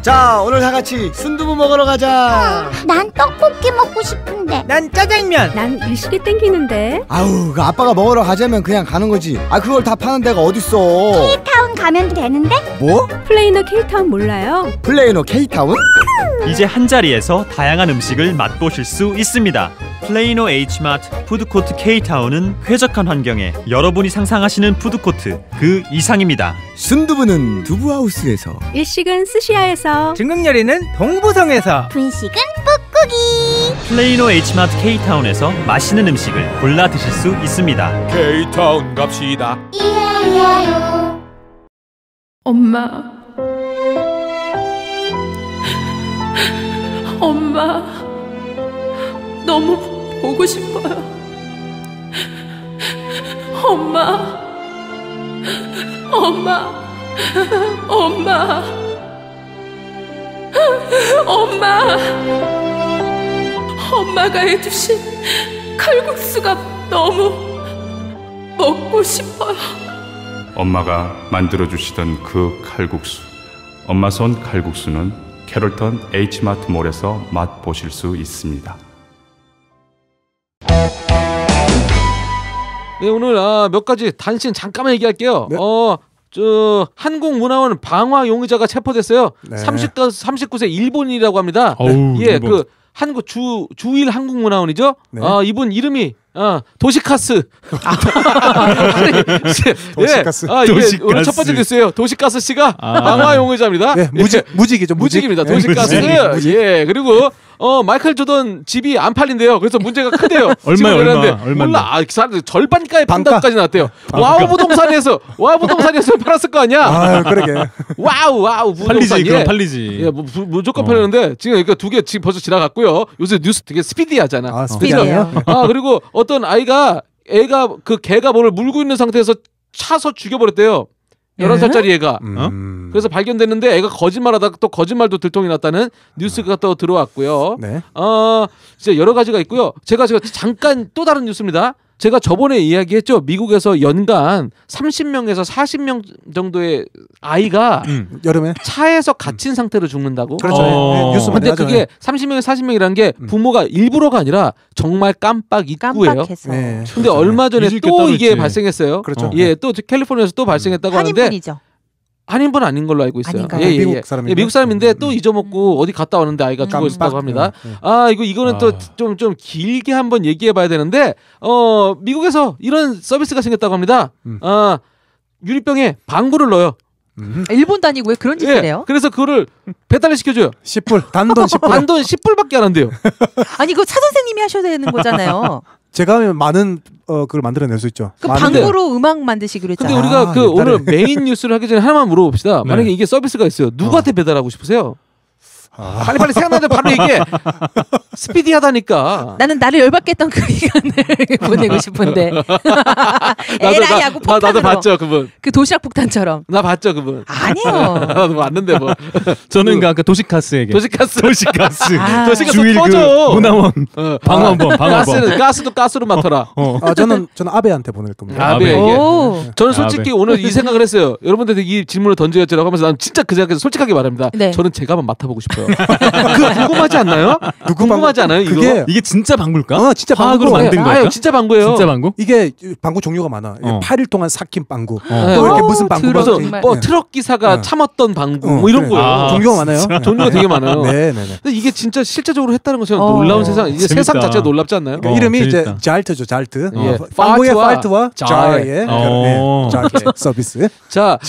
자, 오늘 다 같이 순두부 먹으러 가자. 난 떡볶이 먹고 싶은데. 난 짜장면. 난 일식이 땡기는데. 아우, 그 아빠가 먹으러 가자면 그냥 가는 거지. 그걸 다 파는 데가 어딨어. K타운 가면 되는데? 뭐? 플레이너 K타운 몰라요? 플레이너 K타운? 이제 한자리에서 다양한 음식을 맛보실 수 있습니다. 플레이노 H마트 푸드코트 K타운은 쾌적한 환경에 여러분이 상상하시는 푸드코트 그 이상입니다. 순두부는 두부하우스에서, 일식은 스시야에서, 중국요리는 동부성에서, 분식은 꾹꾹이. 플레이노 H마트 K타운에서 맛있는 음식을 골라 드실 수 있습니다. K타운 갑시다. 이야이야요. 엄마 너무 보고 싶어요. 엄마가 해주신 칼국수가 너무 먹고 싶어요. 엄마가 만들어주시던 그 칼국수. 엄마 손 칼국수는 캐롤턴 H마트몰에서 맛보실 수 있습니다. 네, 오늘 몇 가지 단신 잠깐만 얘기할게요. 네. 한국문화원 방화 용의자가 체포됐어요. 네. 39세 일본인이라고 합니다. 어우, 예, 그 한국 주일 한국문화원이죠. 네. 이분 이름이 도시카스. 도시카스. 이게 오늘 첫 번째 뉴스예요. 도시카스 씨가 방화 용의자입니다. 네, 무직이죠. 무직입니다. 도시카스. 예, 그리고 마이클 조던 집이 안 팔린대요. 그래서 문제가 크대요. 얼마인데? 몰라. 사람들 절반가에 판다까지 나왔대요. 와우 부동산에서 팔았을 거 아니야. 그러게. 와우 부동산. 팔리지. 그럼 팔리지. 예, 무조건 팔렸는데 지금 그러니까 두 개 지금 벌써 지나갔고요. 요새 뉴스 되게 스피디하잖아. 스피디해요. 그리고 어떤 애가 그 개가 뭐를 물고 있는 상태에서 차서 죽여버렸대요. 11살짜리 애가. 그래서 발견됐는데 애가 거짓말하다가 또 거짓말도 들통이 났다는 뉴스가 또 들어왔고요. 네. 진짜 여러 가지가 있고요. 제가 잠깐 또 다른 뉴스입니다. 제가 저번에 이야기했죠. 미국에서 연간 30명에서 40명 정도의 아이가 여름에 차에서 갇힌 상태로 죽는다고. 그렇죠. 네, 뉴스 근데 그게 30명에서 40명이라는 게 부모가 일부러가 아니라 정말 깜빡 잊고예요. 네. 근데 얼마 전에 또 이게 발생했어요. 그렇죠. 예, 또 캘리포니아에서 또 발생했다고 하는데 한인분이죠. 한인분 아닌 걸로 알고 있어요. 예, 미국 사람인데. 미국 사람인데 또 잊어먹고 어디 갔다 왔는데 아이가 죽어 있었다고 합니다. 이거는 또 좀 길게 한번 얘기해봐야 되는데 미국에서 이런 서비스가 생겼다고 합니다. 유리병에 방구를 넣어요. 일본도 아니고 왜 그런 짓을 해요? 그래서 그거를 배달을 시켜줘요. 10불 단돈 10불. 단돈 10불밖에 안 한대요. 아니 그거 차 선생님이 하셔야 되는 거잖아요. 제가 하면 많은 그걸 만들어낼 수 있죠. 그 방구로 음악 만드시기로 했잖아요. 근데 우리가 그 오늘 메인 뉴스를 하기 전에 하나만 물어봅시다. 네. 만약에 이게 서비스가 있어요. 누구한테 배달하고 싶으세요? 빨리빨리 생각나는데 바로 얘기해. 스피디하다니까. 나는 나를 열받게 했던 그 시간을 보내고 싶은데. 에라이 하고 폭탄으로. 나도 봤죠 그분. 그 도시락 폭탄처럼. 나 봤죠 그분. 아니요. 나도 봤는데 뭐. 저는 아까 도시카스에게. 도시카스. 도시카스. 도시카스 주일 터져. 그 문화원. 방화범. 가스도 가스로 맡아라. 저는 아베한테 보낼 겁니다. 아베에게. 저는 솔직히 오늘 이 생각을 했어요. 여러분들한테 이 질문을 던져야지라고 하면서 난 진짜 그 생각에서 솔직하게 말합니다. 네. 저는 제가 한번 맡아보고 싶어요. 그거 궁금하지 않나요? 궁금하지 않아요? 이게 진짜 방구일까? 진짜 방구로 만든 거야? 진짜 방구예요. 진짜 방구? 이게 방구 종류가 많아. 8일 동안 삭힌 방구. 네. 또 이렇게 무슨 방구가 뭐 트럭 기사가 참았던 방구 뭐 이런 거예요. 종류가 많아요. 종류가 되게 많아요. 네. 근데 이게 진짜 실제적으로 했다는 것은 놀라운 세상. 이게 재밌다. 세상 자체가 놀랍지 않나요? 그러니까 이름이 이제 잘트죠. 잘트. 예. 방구의 팔트와 자의 잘트 서비스. 자,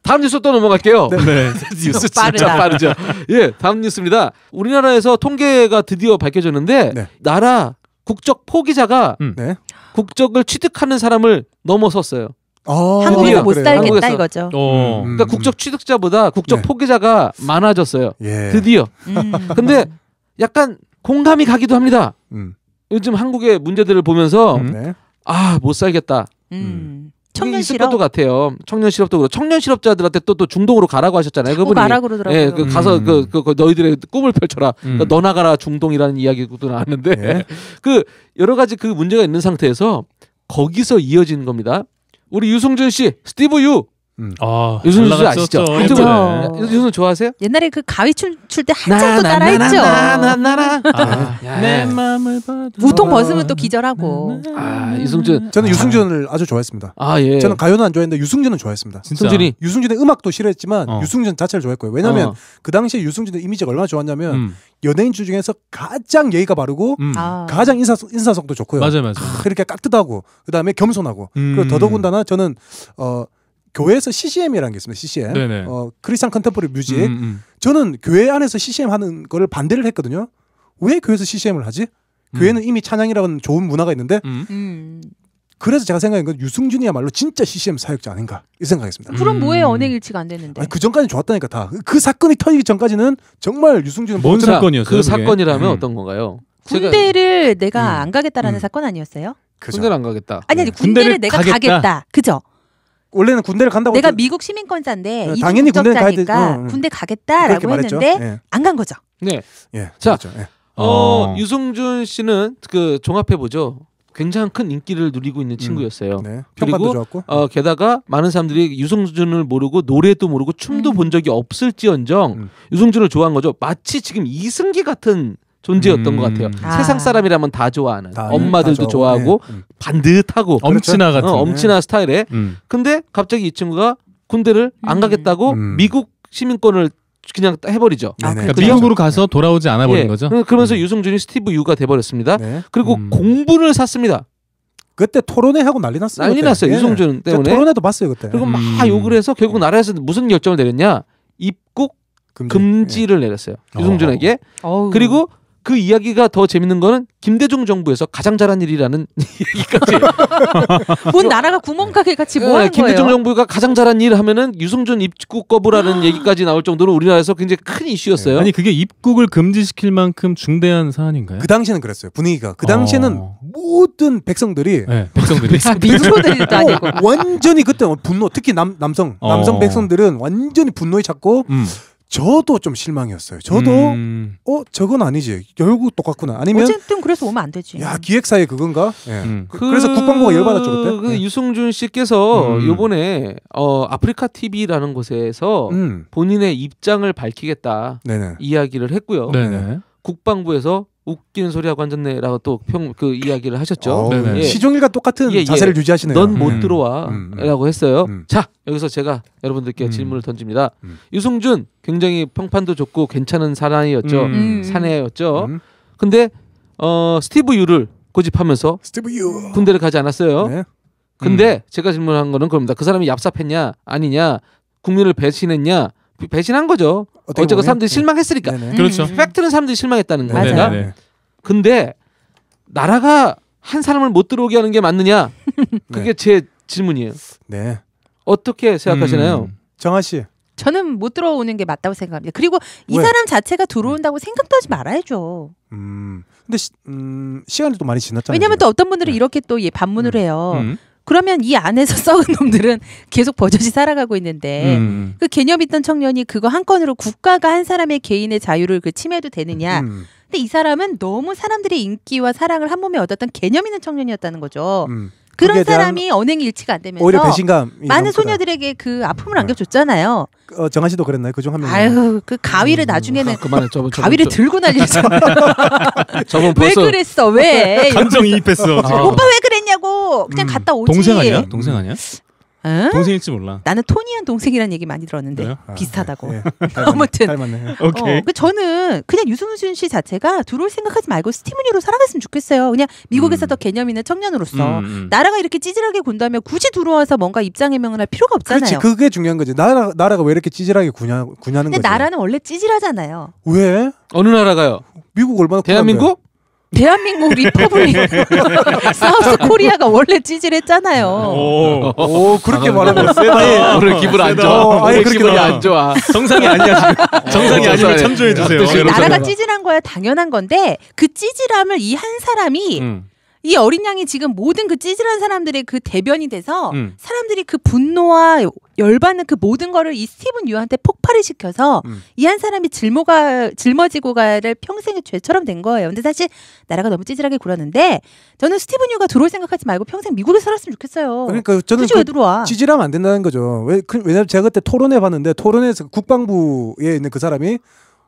다음 뉴스 또 넘어갈게요. 네. 뉴스 진짜 빠르죠. 예, 다음 뉴스입니다. 우리나라에서 통계가 드디어 밝혀졌는데 나라 국적 포기자가 국적을 취득하는 사람을 넘어섰어요. 한국에서 못 살겠다 이거죠. 그러니까 국적 취득자보다 국적 포기자가 많아졌어요. 드디어. 근데 약간 공감이 가기도 합니다. 요즘 한국의 문제들을 보면서 못 살겠다. 청년 있을 실업 것도 같아요. 청년 실업도 그렇고 청년 실업자들한테 또 중동으로 가라고 하셨잖아요. 그분이 가라 그러더라고요. 예, 가서 그 너희들의 꿈을 펼쳐라. 그러니까 너 나가라 중동이라는 이야기도 나왔는데 그 여러 가지 그 문제가 있는 상태에서 거기서 이어지는 겁니다. 우리 유승준 씨, 스티브 유. 유승준 씨 아시죠? 유승준 좋아하세요? 옛날에 그 가위 출 때 한참 또 따라했죠. 내 마음을 우통 벗으면 또 기절하고. 유승준. 저는 유승준을 아주 좋아했습니다. 예. 저는 가요는 안 좋아했는데 유승준은 좋아했습니다. 승준이. 유승준의 음악도 싫어했지만 유승준 자체를 좋아했고요. 왜냐하면 그 당시에 유승준의 이미지가 얼마나 좋았냐면 연예인 중에서 가장 예의가 바르고 가장 인사성도 좋고요. 맞아요. 이렇게 깍듯하고 그다음에 겸손하고 그리고 더더군다나 저는 교회에서 CCM이라는 게 있습니다. CCM. 크리스찬 컨템포러리 뮤직. 저는 교회 안에서 CCM 하는 거를 반대를 했거든요. 왜 교회에서 CCM을 하지? 교회는 이미 찬양이라는 좋은 문화가 있는데 그래서 제가 생각한 건 유승준이야말로 진짜 CCM 사역자 아닌가 이 생각했습니다. 그럼 뭐에 언행일치가 안 됐는데? 그 전까지 좋았다니까 다. 그 사건이 터지기 전까지는 정말 유승준은 뭔 사건이었어요? 그 사건이라면 어떤 건가요? 군대를 내가 안 가겠다라는 사건 아니었어요? 군대를 안 가겠다. 아니 군대를 내가 가겠다. 그죠? 원래는 군대를 간다고 내가 미국 시민권자인데 당연히 군대 가니까 군대 가겠다라고 했는데 안 간 거죠. 네. 자, 유승준 씨는 그 종합해 보죠. 굉장히 큰 인기를 누리고 있는 친구였어요. 평판도 그리고 좋았고. 게다가 많은 사람들이 유승준을 모르고 노래도 모르고 춤도 본 적이 없을지언정 유승준을 좋아한 거죠. 마치 지금 이승기 같은 존재였던 것 같아요. 세상 사람이라면 다 좋아하는 엄마들도 좋아하고 반듯하고 엄친아 같은 엄친아 스타일에 근데 갑자기 이 친구가 군대를 안 가겠다고 미국 시민권을 그냥 해버리죠. 그러니까 미국으로 가서 돌아오지 않아 버린 거죠. 그러면서 유승준이 스티브 유가 돼버렸습니다. 그리고 공분을 샀습니다. 그때 토론회 하고 난리 났어요. 난리 났어요. 유승준 때문에. 토론회도 봤어요 그때. 그리고 막 욕을 해서 결국 나라에서 무슨 결정을 내렸냐? 입국 금지를 내렸어요. 유승준에게. 그리고 그 이야기가 더 재밌는 거는 김대중 정부에서 가장 잘한 일이라는 얘기까지. 뭔 나라가 구멍가게 같이 뭐 하는 김대중 거예요? 정부가 가장 잘한 일 하면은 유승준 입국 거부라는 얘기까지 나올 정도로 우리나라에서 굉장히 큰 이슈였어요. 아니 그게 입국을 금지시킬 만큼 중대한 사안인가요? 그 당시에는 그랬어요. 분위기가. 그 당시에는 모든 백성들이 민소들도 아니고 완전히 그때 분노, 특히 남성 백성들은 완전히 분노에 찼고 저도 좀 실망이었어요. 저도 저건 아니지. 결국 똑같구나. 아니면 어쨌든 그래서 오면 안 되지. 야 기획사의 그건가? 그래서 국방부가 열받았죠 그때. 그 유승준 씨께서 요번에 아프리카 TV라는 곳에서 본인의 입장을 밝히겠다 이야기를 했고요. 국방부에서 웃기는 소리하고 앉았네라고 또 그 이야기를 하셨죠. 시종일과 똑같은 자세를 유지하시네요. 넌 못 들어와라고 했어요. 자 여기서 제가 여러분들께 질문을 던집니다. 유승준 굉장히 평판도 좋고 괜찮은 사나이였죠. 사내였죠. 근데 스티브 유를 고집하면서 군대를 가지 않았어요. 근데 제가 질문한 거는 그럽니다. 그 사람이 얍삽했냐 아니냐. 국민을 배신했냐? 배신한 거죠. 어쨌건 사람들이 실망했으니까. 그렇죠. 팩트는 사람들이 실망했다는 맞아요. 겁니다. 네. 근데 나라가 한 사람을 못 들어오게 하는 게 맞느냐? 그게 제 질문이에요. 네. 어떻게 생각하시나요? 정아 씨. 저는 못 들어오는 게 맞다고 생각합니다. 그리고 이 왜? 사람 자체가 들어온다고 생각도 하지 말아야죠. 근데 시간이 또 많이 지났잖아요. 왜냐면 또 어떤 분들은 이렇게 또 반문을 해요. 그러면 이 안에서 썩은 놈들은 계속 버젓이 살아가고 있는데 그 개념 있던 청년이 그거 한 건으로 국가가 한 사람의 개인의 자유를 그 침해도 되느냐. 근데 이 사람은 너무 사람들의 인기와 사랑을 한 몸에 얻었던 개념 있는 청년이었다는 거죠. 그런 사람이 언행이 일치가 안 되면서 오히려 배신감 많은 소녀들에게 그 아픔을 안겨줬잖아요. 정아 씨도 그랬나요? 그중 한 명. 아유 그 가위를 나중에는 그만해. 가위를 들고 난리죠. 저분 왜 벌써 그랬어? 왜? 감정이입했어. 오빠 왜 그랬냐고. 그냥 갔다 오지. 동생 아니야? 동생 아니야? 응? 동생일지 몰라. 나는 토니한 동생이라는 얘기 많이 들었는데 비슷하다고. 네. 아무튼 오케이. 저는 그냥 유승준 씨 자체가 들어올 생각하지 말고 스티븐 유로 살아갔으면 좋겠어요. 그냥 미국에서 더 개념 있는 청년으로서 나라가 이렇게 찌질하게 군다면 굳이 들어와서 뭔가 입장해명을 할 필요가 없잖아요. 그렇지, 그게 중요한 거지. 나라가 왜 이렇게 찌질하게 구냐는 근데 거지. 나라는 원래 찌질하잖아요. 왜? 어느 나라가요? 미국 얼마나 대한민국? 대한민국 리퍼블릭 사우스 코리아가 원래 찌질했잖아요. 오 그렇게 말하면 세다. 오늘 기분 안 좋아. 아예 그렇게 기분이 안 좋아. 정상이 아니야 지금. 정상이 아니면 참조해 주세요. 나라가 찌질한 거야 당연한 건데 그 찌질함을 이 한 사람이 이 어린 양이 지금 모든 그 찌질한 사람들의 그 대변이 돼서 사람들이 그 분노와 열받는 그 모든 거를 이 스티븐 유한테 폭발을 시켜서 이 한 사람이 짊어지고 가야 될 평생의 죄처럼 된 거예요. 근데 사실 나라가 너무 찌질하게 굴었는데 저는 스티븐 유가 들어올 생각하지 말고 평생 미국에 살았으면 좋겠어요. 그러니까 저는 굳이 왜 들어와? 찌질하면 안 된다는 거죠. 왜냐면 제가 그때 토론회 봤는데 토론회에서 국방부에 있는 그 사람이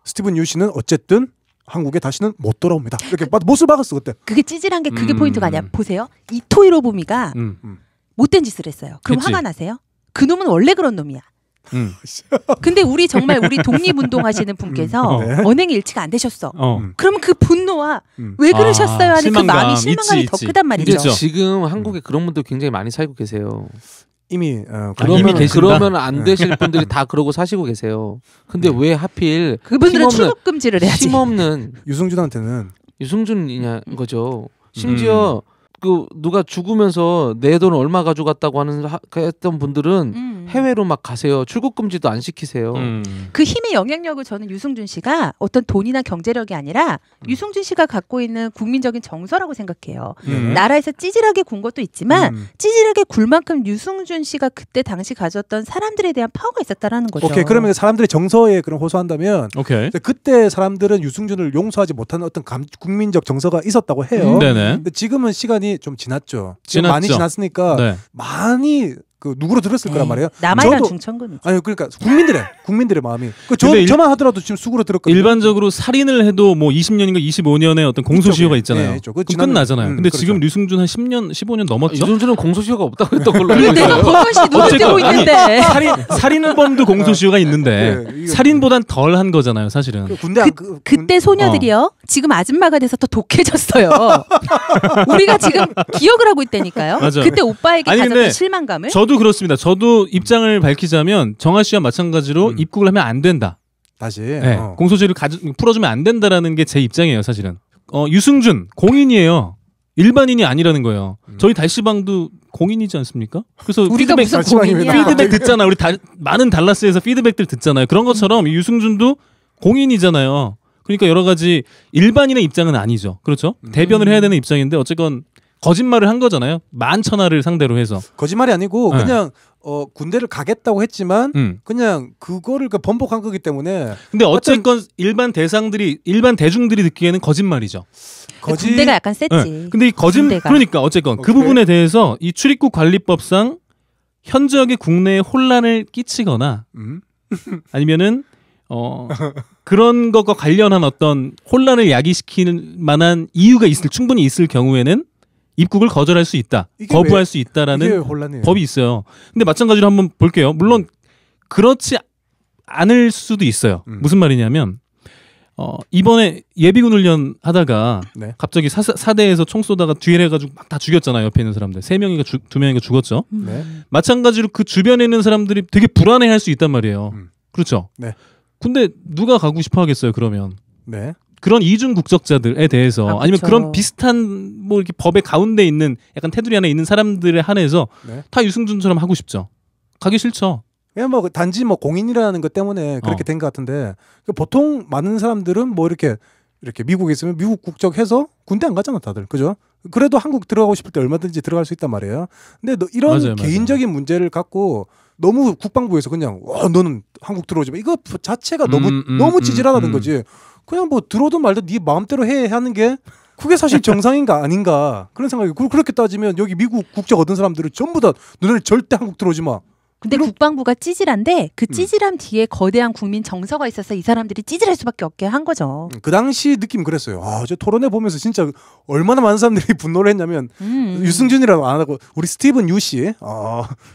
스티븐 유 씨는 어쨌든 한국에 다시는 못 돌아옵니다. 이렇게 못을 박았어 그때. 그게 찌질한 게 그게 포인트가 아니야. 보세요. 이토 히로부미가 못된 짓을 했어요. 그럼 그치. 화가 나세요? 그 놈은 원래 그런 놈이야. 근데 우리 독립운동 하시는 분께서 언행이 일치가 안 되셨어. 그러면 그 분노와 왜 그러셨어요 하는 그 마음이 실망감이 더 크단 말이죠. 근데 지금 한국에 그런 분들 굉장히 많이 살고 계세요. 이미 그러면 안 되실 분들이 다 그러고 사시고 계세요. 근데 왜 하필 그분들은 출국 금지를 해야지. 힘없는 유승준한테는 유승준이냐 거죠. 심지어 그 누가 죽으면서 내 돈 얼마 가져갔다고 했던 분들은 해외로 막 가세요. 출국 금지도 안 시키세요. 그 힘의 영향력을 저는 유승준 씨가 어떤 돈이나 경제력이 아니라 유승준 씨가 갖고 있는 국민적인 정서라고 생각해요. 나라에서 찌질하게 군 것도 있지만 찌질하게 굴 만큼 유승준 씨가 그때 당시 가졌던 사람들에 대한 파워가 있었다라는 거죠. 오케이, 그러면 사람들의 정서에 그런 호소한다면 오케이. 그때 사람들은 유승준을 용서하지 못하는 어떤 국민적 정서가 있었다고 해요. 근데 지금은 시간이 좀 지났죠. 지금 많이 지났으니까 많이 그 누구로 들었을 거란 말이에요. 남아있는 중천금이지. 아니 그러니까 국민들의 마음이. 저만 하더라도 지금 수구로 들었거든요. 일반적으로 살인을 해도 뭐 20년인가 25년의 어떤 공소시효가 있잖아요. 네, 그럼 끝나잖아요. 근데 그렇죠. 지금 류승준 한 10년, 15년 넘었죠. 유승준은 공소시효가 없다고 했던 걸로 알고 그런데 있어요. 법원시 눈을 떼고 있는데. 살인범도 공소시효가 있는데 살인보단 덜 한 거잖아요, 사실은. 그때 소녀들이요. 지금 아줌마가 돼서 더 독해졌어요. 우리가 지금 기억을 하고 있다니까요. 맞아. 그때 오빠에게 아니, 가졌던 근데 실망감을. 저도 그렇습니다. 저도 입장을 밝히자면 정아 씨와 마찬가지로 입국을 하면 안 된다. 다시 네, 공소시효를 풀어주면 안 된다라는 게 제 입장이에요, 사실은. 유승준 공인이에요. 일반인이 아니라는 거예요. 저희 달시방도 공인이지 않습니까? 그래서 우리가 무슨 공인이야? 피드백 듣잖아. 우리 많은 달라스에서 피드백들 듣잖아요. 그런 것처럼 유승준도 공인이잖아요. 그러니까 여러 가지 일반인의 입장은 아니죠. 그렇죠? 대변을 해야 되는 입장인데 어쨌건 거짓말을 한 거잖아요. 만천하를 상대로 해서. 거짓말이 아니고 그냥 군대를 가겠다고 했지만 그냥 그거를 번복한 거기 때문에. 근데 어쨌건 일반 대중들이 듣기에는 거짓말이죠. 군대가 약간 셌지. 네. 근데 이 그러니까 어쨌건 그 부분에 대해서 이 출입국 관리법상 현저하게 국내에 혼란을 끼치거나 아니면은 그런 것과 관련한 어떤 혼란을 야기시키는 만한 이유가 충분히 있을 경우에는 입국을 거절할 수 있다. 거부할 수 있다라는 법이 있어요. 근데 마찬가지로 한번 볼게요. 물론 그렇지 않을 수도 있어요. 무슨 말이냐면 이번에 예비군 훈련 하다가 네. 갑자기 사대에서 총 쏘다가 뒤에 해가지고 막 다 죽였잖아요. 옆에 있는 사람들 3명인가 2명인가 죽었죠. 네. 마찬가지로 그 주변에 있는 사람들이 되게 불안해할 수 있단 말이에요. 그렇죠. 네. 근데 누가 가고 싶어 하겠어요. 그러면 네. 그런 이중 국적자들에 대해서 아니면 그런 비슷한 뭐 이렇게 법의 가운데 있는 약간 테두리 안에 있는 사람들에 한해서 네. 다 유승준처럼 하고 싶죠. 가기 싫죠. 그냥 뭐 단지 뭐 공인이라는 것 때문에 그렇게 된 것 같은데 보통 많은 사람들은 뭐 이렇게 미국에 있으면 미국 국적 해서 군대 안 가잖아 다들. 그죠? 그래도 한국 들어가고 싶을 때 얼마든지 들어갈 수 있단 말이에요. 근데 이런 개인적인 문제를 갖고 너무 국방부에서 그냥 와 너는 한국 들어오지 마. 이거 자체가 너무 찌질하다는 거지. 그냥 뭐 들어오든 말든 네 마음대로 해 하는 게 그게 사실 정상인가 아닌가 그런 생각이. 그렇게 따지면 여기 미국 국적 얻은 사람들은 전부 다 너네 절대 한국 들어오지 마. 근데 국방부가 찌질한데 그 찌질함 뒤에 거대한 국민 정서가 있어서 이 사람들이 찌질할 수밖에 없게 한 거죠. 그 당시 느낌 그랬어요. 저 토론회 보면서 진짜 얼마나 많은 사람들이 분노를 했냐면 유승준이라고 안 하고 우리 스티븐 유 씨,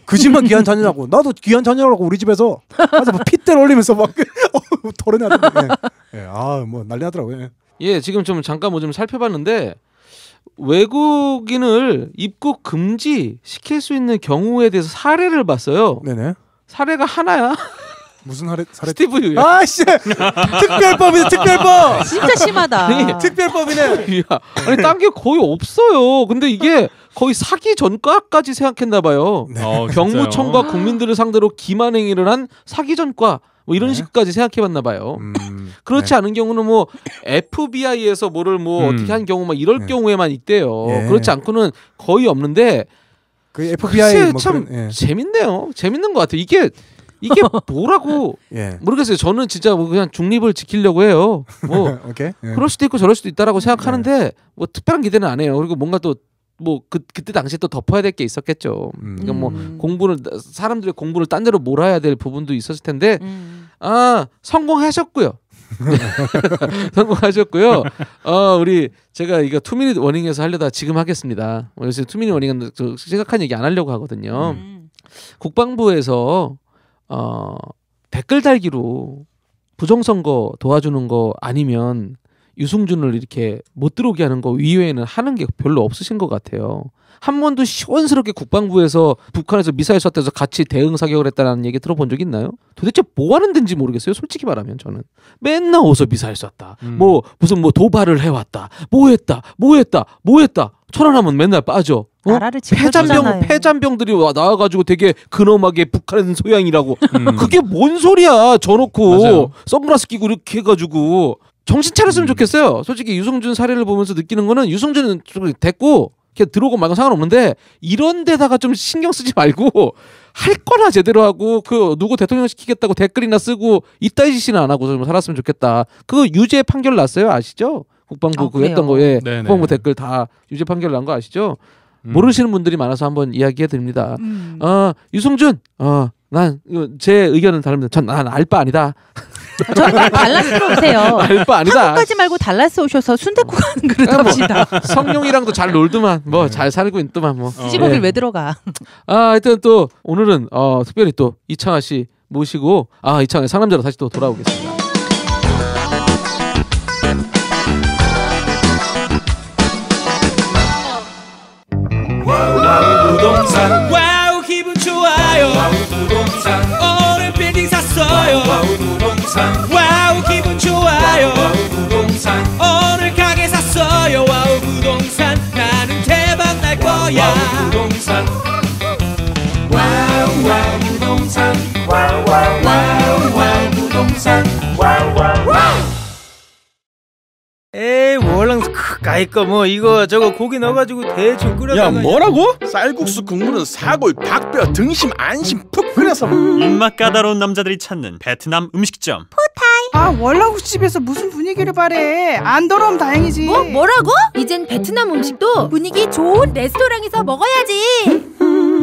그 집만 귀한 자녀라고 나도 귀한 자녀라고 우리 집에서 뭐 핏대를 올리면서 막 토론회 하던데. 뭐 난리 나더라고요. 예, 지금 좀 잠깐 뭐 좀 살펴봤는데. 외국인을 입국 금지 시킬 수 있는 경우에 대해서 사례를 봤어요. 네네. 사례가 하나야. 무슨 사례? 스티브 유. 아씨, 특별법이네 특별법. 진짜 심하다. 아니, 특별법이네. 아니 딴 게 거의 없어요. 근데 이게 거의 사기 전과까지 생각했나 봐요. 경무청과 국민들을 상대로 기만 행위를 한 사기 전과. 뭐 이런 식까지 생각해봤나 봐요. 그렇지 않은 경우는 뭐 FBI에서 뭐를 뭐 어떻게 한 경우 막 이럴 경우에만 있대요. 그렇지 않고는 거의 없는데. 그 FBI 뭐 참 재밌네요. 재밌는 것 같아요. 이게 뭐라고 모르겠어요. 저는 진짜 뭐 그냥 중립을 지키려고 해요. 뭐 그럴 수도 있고 저럴 수도 있다라고 생각하는데 뭐 특별한 기대는 안 해요. 그리고 뭔가 또 뭐 그때 당시에 또 덮어야 될 게 있었겠죠. 그러니까 뭐 사람들의 공부를 딴 데로 몰아야 될 부분도 있었을 텐데 성공하셨고요. 성공하셨고요. 우리 제가 이거 투미닛 워닝에서 하려다 지금 하겠습니다. 요새 투미닛 워닝은 심각한 얘기 안 하려고 하거든요. 국방부에서 댓글 달기로 부정선거 도와주는 거 아니면 유승준을 이렇게 못 들어오게 하는 거 이외에는 하는 게 별로 없으신 것 같아요. 한 번도 시원스럽게 국방부에서 북한에서 미사일 쐈다해서 같이 대응 사격을 했다는 얘기 들어본 적 있나요? 도대체 뭐 하는 데인지 모르겠어요. 솔직히 말하면 저는 맨날 어서 미사일 쐈다. 뭐 무슨 뭐 도발을 해왔다. 뭐 했다. 천안하면 맨날 빠져. 폐잔병들이 나와가지고 되게 근엄하게 북한은 소양이라고. 그게 뭔 소리야. 저놓고 선글라스 끼고 이렇게 해가지고. 정신 차렸으면 좋겠어요. 솔직히 유승준 사례를 보면서 느끼는 거는 유승준은 좀 됐고 그냥 들어오고 말고 상관없는데 이런 데다가 좀 신경 쓰지 말고 할 거나 제대로 하고 그 누구 대통령 시키겠다고 댓글이나 쓰고 이따위 짓이나 안 하고 좀 살았으면 좋겠다. 그 유죄 판결 났어요. 아시죠? 국방부 그 했던 거에 국방부 댓글 다 유죄 판결 난 거 아시죠? 모르시는 분들이 많아서 한번 이야기해 드립니다. 유승준 난 제 의견은 다릅니다. 난 알바 아니다. 저는 달라스로 오세요. 알바 아니다. 한국까지 말고 달라스 오셔서 순댓국 하는 그릇 합시다. 성룡이랑도 잘 놀더만 뭐 잘 살고 있더만 뭐. 시집오길 왜 들어가. 하여튼 또 오늘은 특별히 또 이창하 씨 모시고 이창하 상남자로 다시 또 돌아오겠습니다. 부동산 와우 기분 좋아요. 와우 부동산 오늘 빌딩 샀어요. 와우 부동산 와우 기분 좋아요. 와우 부동산 오늘 가게 샀어요. 와우 부동산 나는 대박 날 거야. 와우 부동산 와우 부동산 와우 부동산 와우 에이 월랑 가이 거 뭐 이거 저거 고기 넣어가지고 대충 끓여다가. 야 뭐라고? 쌀국수 국물은 사골, 닭뼈, 등심, 안심 푹 끓여서. 입맛 까다로운 남자들이 찾는 베트남 음식점 포타이. 월남국 집에서 무슨 분위기를 바래. 안 더러우면 다행이지. 뭐라고? 이젠 베트남 음식도 분위기 좋은 레스토랑에서 먹어야지.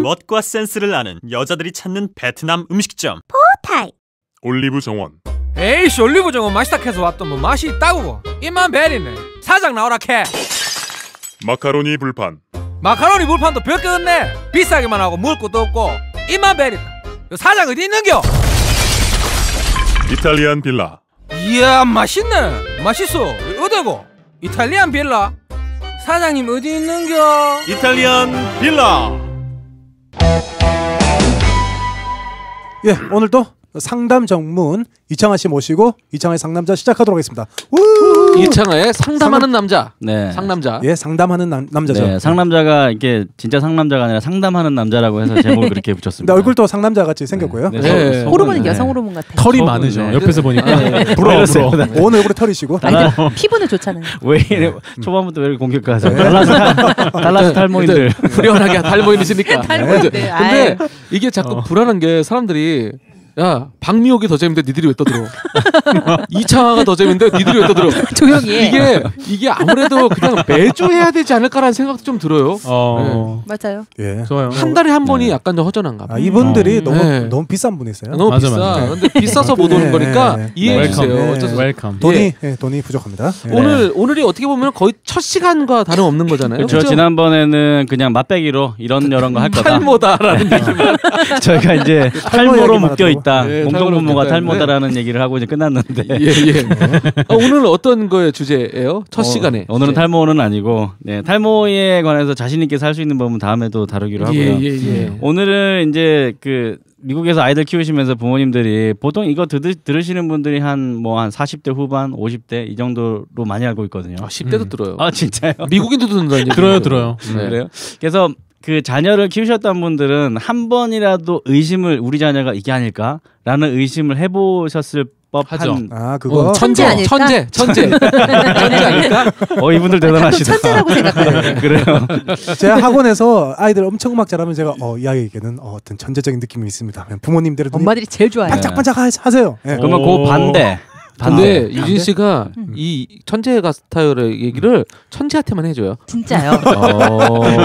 멋과 센스를 아는 여자들이 찾는 베트남 음식점 포타이. 올리브 정원. 에이씨 올리브 정원 맛있다 해서 왔던 뭐 맛이 있다고. 입만 베리네. 사장 나오라 캐. 마카로니 불판. 마카로니 불판도 몇 개 없네. 비싸기만 하고 먹을 것도 없고 입만 베리다. 사장 어디 있는겨? 이탈리안 빌라. 이야 맛있네. 맛있어. 어디고? 이탈리안 빌라? 사장님 어디 있는겨? 이탈리안 빌라. 예, 오늘도 상담 전문 이창하 씨 모시고 이창하의 상남자 시작하도록 하겠습니다. 이창하의 상담하는 남자. 네. 상남자. 예, 상담하는 남자죠. 네, 상남자가 이게 진짜 상남자가 아니라 상담하는 남자라고 해서 제목을 그렇게 붙였습니다. 근데 얼굴도 상남자 같이 생겼고요. 네. 네. 호르몬은 여성 호르몬 같아요. 털이 많으죠. 네. 옆에서 보니까. 네. 부러워. 온 얼굴에 털이시고. 피부는 좋잖아요. 왜 이래 초반부터 왜 이렇게 공격하세요? 달라스 탈모인들. 불연하게 탈모인이시니까. 탈모인들. 근데 이게 자꾸 불안한 게 사람들이 야 박미옥이 더 재밌는데 니들이 왜 떠들어? 이창하가 더 재밌는데 니들이 왜 떠들어? 조용히 해. 이게 아무래도 그냥 매주 해야 되지 않을까라는 생각도 좀 들어요. 네. 맞아요. 예. 좋아요. 한 달에 한 번이 약간 좀 허전한가 봐요. 이분들이 너무 비싼 분이세요. 너무 비싸. 근데 비싸서 못 오는 거니까 이해해 주세요. 웰컴. 돈이 부족합니다. 오늘이 어떻게 보면 거의 첫 시간과 다름없는 거잖아요. 그렇죠. 지난번에는 그냥 맛배기로 이런 거 할 거다. 탈모다라는 얘기만 저희가 이제 탈모로 묶여 있다. 네, 공동분모가 탈모다라는 얘기를 하고 이제 끝났는데. 예. 오늘 어떤 거의 주제예요? 첫 시간에. 오늘은 탈모는 아니고 탈모에 관해서 자신 있게 살 수 있는 법은 다음에도 다루기로 하고요. 오늘은 이제 그 미국에서 아이들 키우시면서 부모님들이 보통 이거 들으시는 분들이 한 40대 후반, 50대 이 정도로 많이 알고 있거든요. 10대도 들어요. 아 진짜요? 미국인도 듣는다는 얘기. 들어요. 네. 그래요? 그래서 그 자녀를 키우셨던 분들은 한 번이라도 우리 자녀가 이게 아닐까라는 의심을 해보셨을 법한. 그거 천재 아닐까? 천재 아닐까? 이분들 대단하시다. 천재라고 생각하는. 그래요. 제가 학원에서 아이들 엄청 음악 잘하면 제가 이 아이에게는 어떤 천재적인 느낌이 있습니다. 부모님들은 엄마들이 제일 좋아해요. 반짝반짝 하세요. 네. 그러면 그 반대. 근데 유진 씨가 이 천재 같아요의 얘기를 천재한테만 해줘요. 진짜요?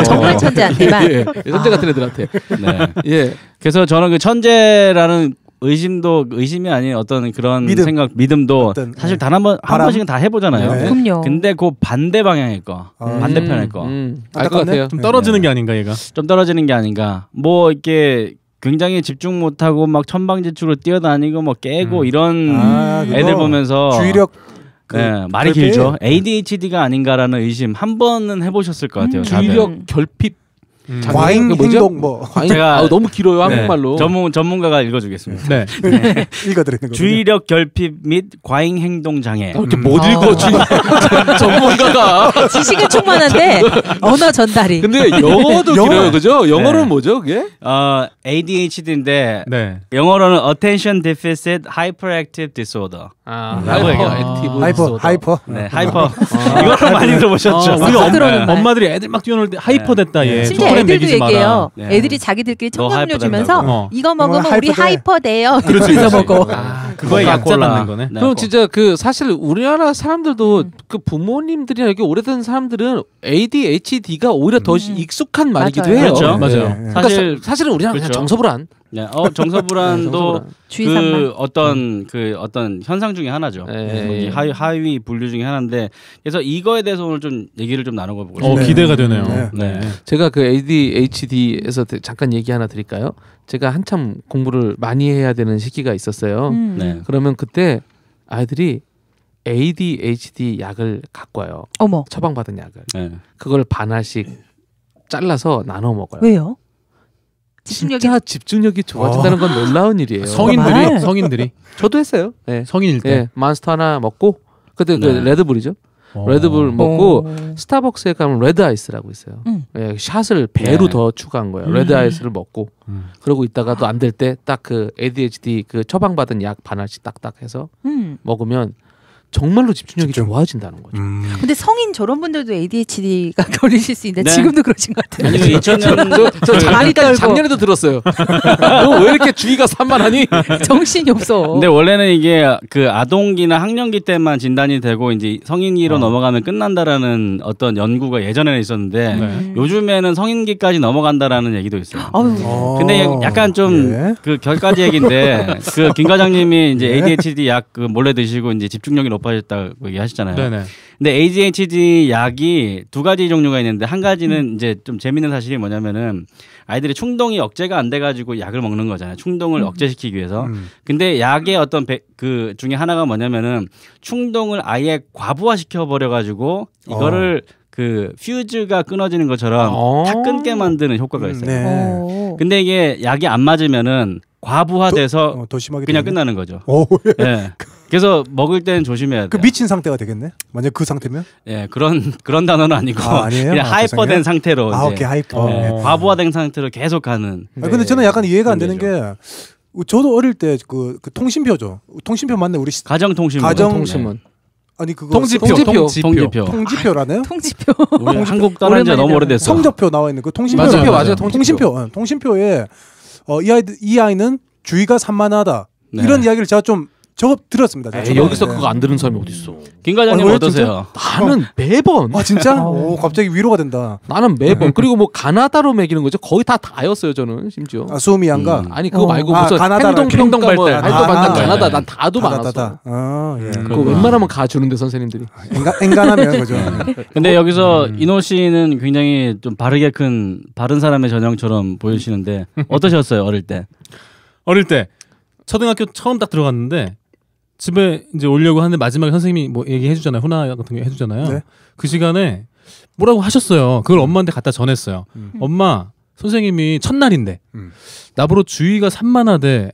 정말 천재한테만. 천재 같은 애들한테. 네. 예. 그래서 저는 그 천재라는 의심이 아닌 어떤 그런 믿음도 사실 단 한 번씩은 다 해보잖아요. 네. 그럼요. 근데 그 반대 방향일 거, 반대편일 거. 알 것 같아요. 좀 떨어지는 게 아닌가 얘가. 좀 떨어지는 게 아닌가. 이렇게 굉장히 집중 못하고 막 천방지축으로 뛰어다니고 깨고 이런 애들 보면서 주의력 말이 길죠. ADHD가 아닌가라는 의심 한 번은 해보셨을 것 같아요. 주의력 결핍. 과잉 행동 제가 너무 길어요 한국말로. 전문가가 읽어주겠습니다. 네. 읽어드리는 거. 주의력 결핍 및 과잉 행동 장애. 이렇게 못 읽어 전문가가. 지식은 충만한데 언어 전달이. 근데 영어도 길어요, 그죠? 영어로는 뭐죠, 그게? ADHD인데 영어로는 Attention Deficit Hyperactive Disorder. 하이퍼. 네, 하이퍼. 이것도 많이 들어보셨죠? 우리 엄마들이 애들 막 뛰어놀 때 하이퍼됐다 얘. 심지어 애들도 얘기해요. 애들이 자기들끼리 청정료 주면서 이거 먹으면 우리 하이퍼 돼요. 그래서 먹어. 그거에 약올라는 거네. 그럼 진짜 사실 우리나라 사람들도 그 부모님들이나 이렇게 오래된 사람들은 ADHD가 오히려 더 익숙한 말이기도 해요. 그렇죠. 맞아요. 사실은 우리나라 그냥 정서불안. 네, 정서불안도 어떤 현상 중에 하나죠. 하위 분류 중에 하나인데 그래서 이거에 대해서 오늘 좀 얘기를 좀 나눠보고 싶어요. 기대가 되네요. 네. 제가 그 ADHD에서 잠깐 얘기 하나 드릴까요? 제가 한참 공부를 많이 해야 되는 시기가 있었어요. 네. 그러면 그때 아이들이 ADHD 약을 갖고 와요. 어머. 처방받은 약을. 그걸 반알씩 잘라서 나눠 먹어요. 왜요? 진짜 집중력이 좋아진다는 건 놀라운 일이에요. 성인들이 저도 했어요. 네. 성인일 때. 네. 몬스터 하나 먹고 그때 그 레드불이죠. 레드불 먹고 스타벅스에 가면 레드 아이스라고 있어요. 네, 샷을 배로 더 추가한 거예요. 레드 아이스를 먹고 그러고 있다가 또 안 될 때 딱 그 ADHD 그 처방받은 약 반알씩 딱딱 해서 먹으면 정말로 집중력이 좋아진다는 거죠. 근데 성인 저런 분들도 ADHD가 걸리실 수 있는데 네. 지금도 그러신 것 같아요. 아니 2000년도 저 작년에도 들었어요. 너 왜 이렇게 주의가 산만하니? 정신이 없어. 근데 원래는 이게 그 아동기나 학령기 때만 진단이 되고 이제 성인기로 넘어가면 끝난다라는 어떤 연구가 예전에는 있었는데 요즘에는 성인기까지 넘어간다라는 얘기도 있어요. 근데 약간 좀 그 결까지 얘기인데 그 김 과장님이 이제 ADHD 약 그 몰래 드시고 이제 집중력이 높아지고 높아졌다고 얘기하셨잖아요. 네네. 근데 ADHD 약이 두 가지 종류가 있는데 한 가지는 이제 좀 재밌는 사실이 뭐냐면은 아이들이 충동이 억제가 안 돼가지고 약을 먹는 거잖아요. 충동을 억제시키기 위해서. 근데 약의 어떤 그 중에 하나가 뭐냐면은 충동을 아예 과부하시켜 버려가지고 이거를 그 퓨즈가 끊어지는 것처럼 다 끊게 만드는 효과가 있어요. 네. 근데 이게 약이 안 맞으면은 과부하돼서 더 심하게 그냥 되겠네? 끝나는 거죠. 오, 예. 네. 그래서 먹을 때는 조심해야 돼요. 그 미친 상태가 되겠네. 만약 그 상태면? 예, 그런 단어는 아니고 아니에요? 그냥 하이퍼된 상태로 아, 이제, 오케이, 하이퍼. 과부하된 상태로 계속 가는. 근데 저는 약간 이해가 안 되는 게 저도 어릴 때 그 통신표죠. 통신표 맞네 우리 가정통신문. 통신문. 아니 그거 통지표라네요? 통지표. 우리 한국 떠난 지 너무 오래됐어. 성적표 나와 있는 그 통신표 맞아요. 통신표에 이 아이는 주의가 산만하다 이런 이야기를 제가 좀 들었습니다. 여기서 그거 안 들은 사람이 어딨어. 김 과장님 어떠세요? 나는 매번. 아 진짜? 오 갑자기 위로가 된다. 나는 매번. 그리고 뭐 가나다로 먹이는 거죠. 거의 다였어요 저는 심지어. 아 수미양가? 아니 그거 말고 무슨 행동 발달, 가나다 난 다도 많았어. 예. 그거 웬만하면 가 주는데 선생님들이. 엔간하면 그죠. 근데 여기서 이노 씨는 굉장히 좀 바르게 큰 바른 사람의 전형처럼 보이시는데 어떠셨어요 어릴 때? 어릴 때 초등학교 처음 딱 들어갔는데. 집에 이제 오려고 하는데 마지막에 선생님이 뭐 얘기해주잖아요. 훈화 같은 거 해주잖아요. 네? 그 시간에 뭐라고 하셨어요. 그걸 엄마한테 갖다 전했어요. 엄마, 선생님이 첫날인데 나보러 주의가 산만하대.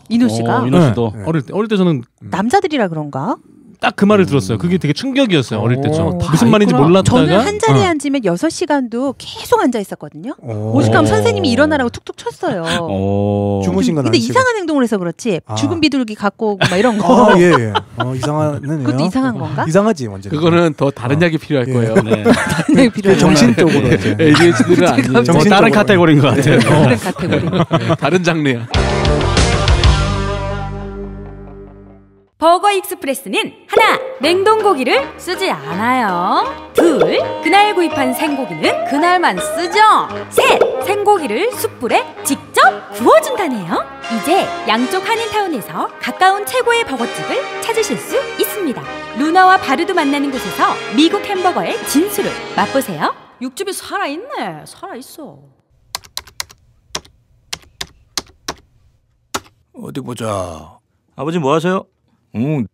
이노 씨가? 이노 씨도. 네. 어릴 때 저는 남자들이라 그런가? 딱 그 말을 들었어요. 그게 되게 충격이었어요. 어릴 때 좀. 무슨 말인지 몰랐다가. 저는 한 자리에 앉으면 6시간도 계속 앉아 있었거든요. 오죽하면 선생님이 일어나라고 툭툭 쳤어요. 주무신 건 근데 아니시고. 이상한 행동을 해서 그렇지. 죽은 비둘기 갖고 오고 막 이런 거. 아, 예. 이상하네요. 그것도 이상한 건가? 이상하지 완전. 그거는 더 다른 약이 필요할 거예요. 네. 다른 약이 필요해요. 정신적으로. ADHD는 아니에요. 다른 카테고리인 것 같아요. 다른 카테고리. 다른 장르야. 버거 익스프레스는 하나, 냉동고기를 쓰지 않아요. 둘, 그날 구입한 생고기는 그날만 쓰죠. 셋, 생고기를 숯불에 직접 구워준다네요. 이제 양쪽 한인타운에서 가까운 최고의 버거집을 찾으실 수 있습니다. 루나와 바르도 만나는 곳에서 미국 햄버거의 진수를 맛보세요. 육즙이 살아있네. 살아있어. 어디 보자. 아버지 뭐 하세요?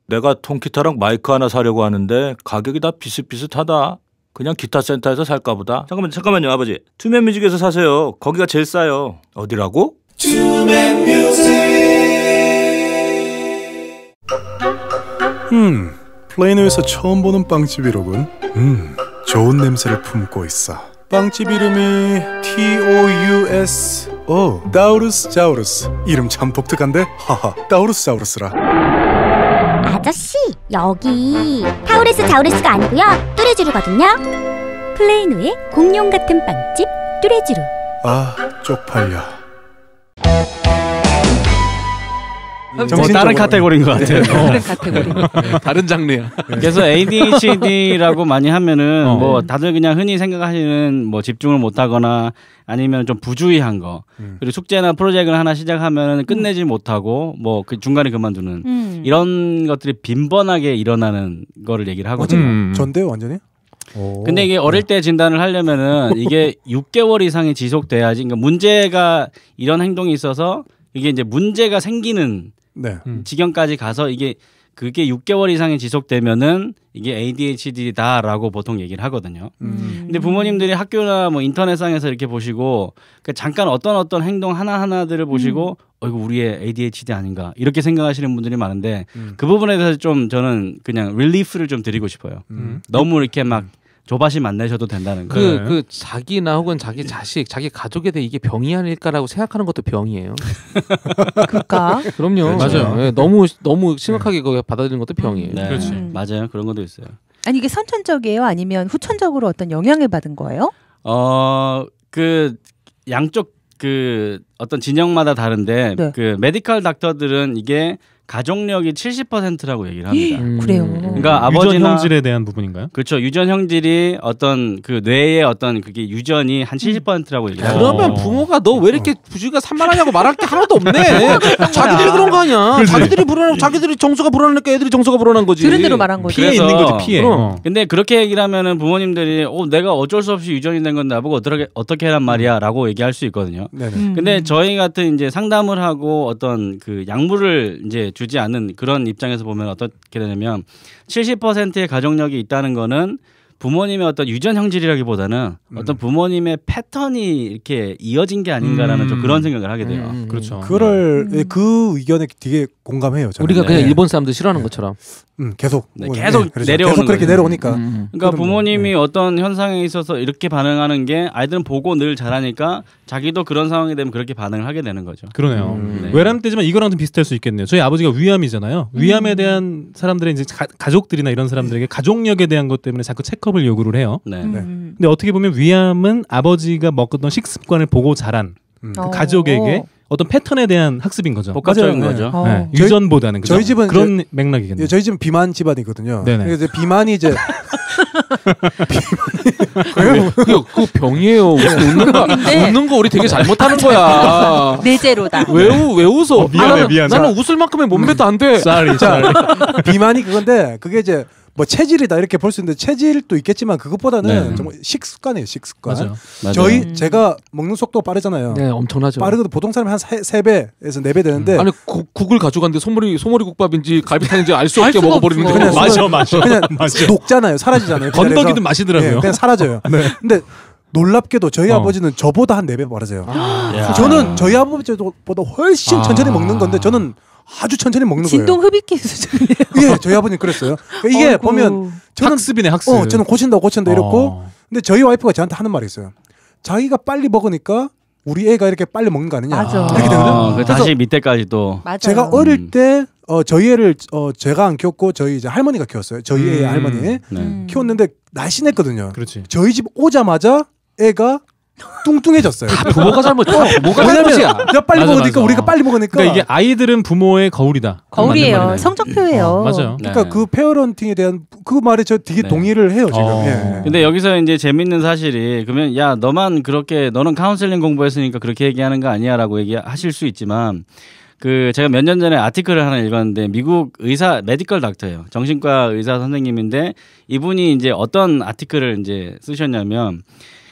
내가 통기타랑 마이크 하나 사려고 하는데 가격이 다 비슷비슷하다. 그냥 기타 센터에서 살까 보다. 잠깐만요 아버지. 투맨뮤직에서 사세요. 거기가 제일 싸요. 어디라고? 투맨뮤직. 플레이노에서 처음 보는 빵집이로군. 좋은 냄새를 품고 있어. 빵집 이름이 TOUS. 다우루스 자우루스. 이름 참 독특한데? 하하, 다우루스 자우루스라. 아저씨, 여기 타우레스 자우레스가 아니고요, 뚜레쥬르거든요. 플레이노의 공룡 같은 빵집 뚜레쥬르. 아, 쪽팔려. 다른 카테고리인 것 같아요. 다른 카테고리. 다른 장르야. 그래서 ADHD라고 많이 하면은 뭐 다들 그냥 흔히 생각하시는 뭐 집중을 못하거나 아니면 좀 부주의한 거 그리고 숙제나 프로젝트를 하나 시작하면 끝내지 못하고 뭐 그 중간에 그만두는 이런 것들이 빈번하게 일어나는 거를 얘기를 하거든요. 전데요 완전히? 근데 이게 어릴 때 진단을 하려면은 이게 6개월 이상이 지속돼야지. 그러니까 문제가 이런 행동이 있어서 이게 이제 문제가 생기는 지경까지 가서 그게 6개월 이상이 지속되면은 이게 ADHD다라고 보통 얘기를 하거든요. 근데 부모님들이 학교나 뭐 인터넷상에서 이렇게 보시고 잠깐 어떤 행동 하나하나들을 보시고 이거 우리의 ADHD 아닌가 이렇게 생각하시는 분들이 많은데 그 부분에 대해서 좀 저는 그냥 릴리프를 좀 드리고 싶어요. 너무 이렇게 막 조바심 안 내셔도 된다는 거. 그 자기나 혹은 자기 자식, 자기 가족에 대해 이게 병이 아닐까라고 생각하는 것도 병이에요. 그럴까? 그럼요. 맞아요. 네, 너무 심각하게 그거 받아들이는 것도 병이에요. 네. 그렇지. 맞아요. 그런 것도 있어요. 아니 이게 선천적이에요? 아니면 후천적으로 어떤 영향을 받은 거예요? 그 양쪽 그 어떤 진영마다 다른데 그 메디컬 닥터들은 이게 가족력이 70%라고 얘기를 합니다. 그래요. 그러니까 유전 아버지나 형질에 대한 부분인가요? 그렇죠. 유전 형질이 어떤 그 뇌의 어떤 그게 유전이 한 70%라고 얘기를 합니다. 그러면 부모가 너 왜 이렇게 부주의가 산만하냐고 말할 게 하나도 없네. 자기들이 그런 거 아니야. 그치? 자기들이 불안하고 자기들이 정서가 불안하니까 애들이 정서가 불안한 거지. 들은 대로 말한 거지. 피해 있는 거지 피해. 근데 그렇게 얘기를 하면은 부모님들이 내가 어쩔 수 없이 유전이 된 건데 나보고 어떻게 하란 말이야라고 얘기할 수 있거든요. 근데 저희 같은 이제 상담을 하고 어떤 그 약물을 이제 주지 않는 그런 입장에서 보면 어떻게 되냐면 70%의 가족력이 있다는 거는 부모님의 어떤 유전 형질이라기보다는 어떤 부모님의 패턴이 이렇게 이어진 게 아닌가라는 좀 그런 생각을 하게 돼요. 그렇죠. 그 의견에 되게 공감해요. 저는. 우리가 그냥 일본 사람들 싫어하는 것처럼. 계속 계속 내려오는 계속 그렇게 내려오니까. 그러니까 부모님이 어떤 현상에 있어서 이렇게 반응하는 게 아이들은 보고 늘 잘하니까 자기도 그런 상황이 되면 그렇게 반응을 하게 되는 거죠. 그러네요. 외람 때지만 이거랑 좀 비슷할 수 있겠네요. 저희 아버지가 위암이잖아요. 위암에 대한 사람들의 이제 가족들이나 이런 사람들에게 가족력에 대한 것 때문에 자꾸 체크업을 요구를 해요. 근데 어떻게 보면 위암은 아버지가 먹었던 식습관을 보고 자란 그 가족에게 어떤 패턴에 대한 학습인 거죠. 복합적인 거죠. 유전보다는 그죠? 저희 집은 그런 맥락이겠네요. 저희 집은 비만 집안이거든요. 네네. 그래서 비만이 이제 그 병이에요. 웃는 거 우리 되게 잘못하는 거야. 내재로다. 왜 웃어? 미안해. 나는 웃을 만큼의 몸매도 안 돼. Sorry. 비만이 그건데 그게 이제 뭐 체질이다 이렇게 볼 수 있는데 체질도 있겠지만 그것보다는 정말 식습관이에요. 식습관. 맞아요. 제가 먹는 속도가 빠르잖아요. 네, 엄청나죠. 빠르거든. 보통 사람이 한 3배에서 4배 되는데 아니 국을 가져갔는데 소머리 국밥인지 갈비탕인지 알 수 없게 먹어버리는 게 맞아. 그냥 녹잖아요. 사라지잖아요. 건더기든 마시더라고요. 그냥 사라져요. 근데 놀랍게도 저희 아버지는 저보다 한 4배 빠르세요. 저는 저희 아버지보다 훨씬 천천히 먹는 건데 저는 아주 천천히 먹는 거예요. 진동 흡입기 수준이에요. 예, 저희 아버님 그랬어요. 그러니까 이게 보면 저는 학습이네 학습. 저는 고친다 이랬고, 근데 저희 와이프가 저한테 하는 말이 있어요. 자기가 빨리 먹으니까 우리 애가 이렇게 빨리 먹는 거 아니냐. 맞아. 이렇게 되거든요. 그래서 다시 밑에까지 또. 맞아요. 제가 어릴 때 저희 애를 제가 안 키웠고 저희 이제 할머니가 키웠어요. 저희 애 할머니 키웠는데 날씬했거든요. 그렇지. 저희 집 오자마자 애가 뚱뚱해졌어요. 부모가 잘못이야. 부모가 잘못이야. 내가 빨리 먹으니까 우리가 빨리 먹으니까. 그러니까 이게 아이들은 부모의 거울이다. 거울이에요. 성적표예요. 맞아요. 그러니까 그 페어런팅에 대한 그 말에 저 되게 동의를 해요 지금. 근데 여기서 이제 재밌는 사실이 그러면 야 너만 그렇게 너는 카운슬링 공부했으니까 그렇게 얘기하는 거 아니야라고 얘기하실 수 있지만. 그 제가 몇 년 전에 아티클을 하나 읽었는데 미국 의사 메디컬 닥터예요. 정신과 의사 선생님인데 이분이 이제 어떤 아티클을 이제 쓰셨냐면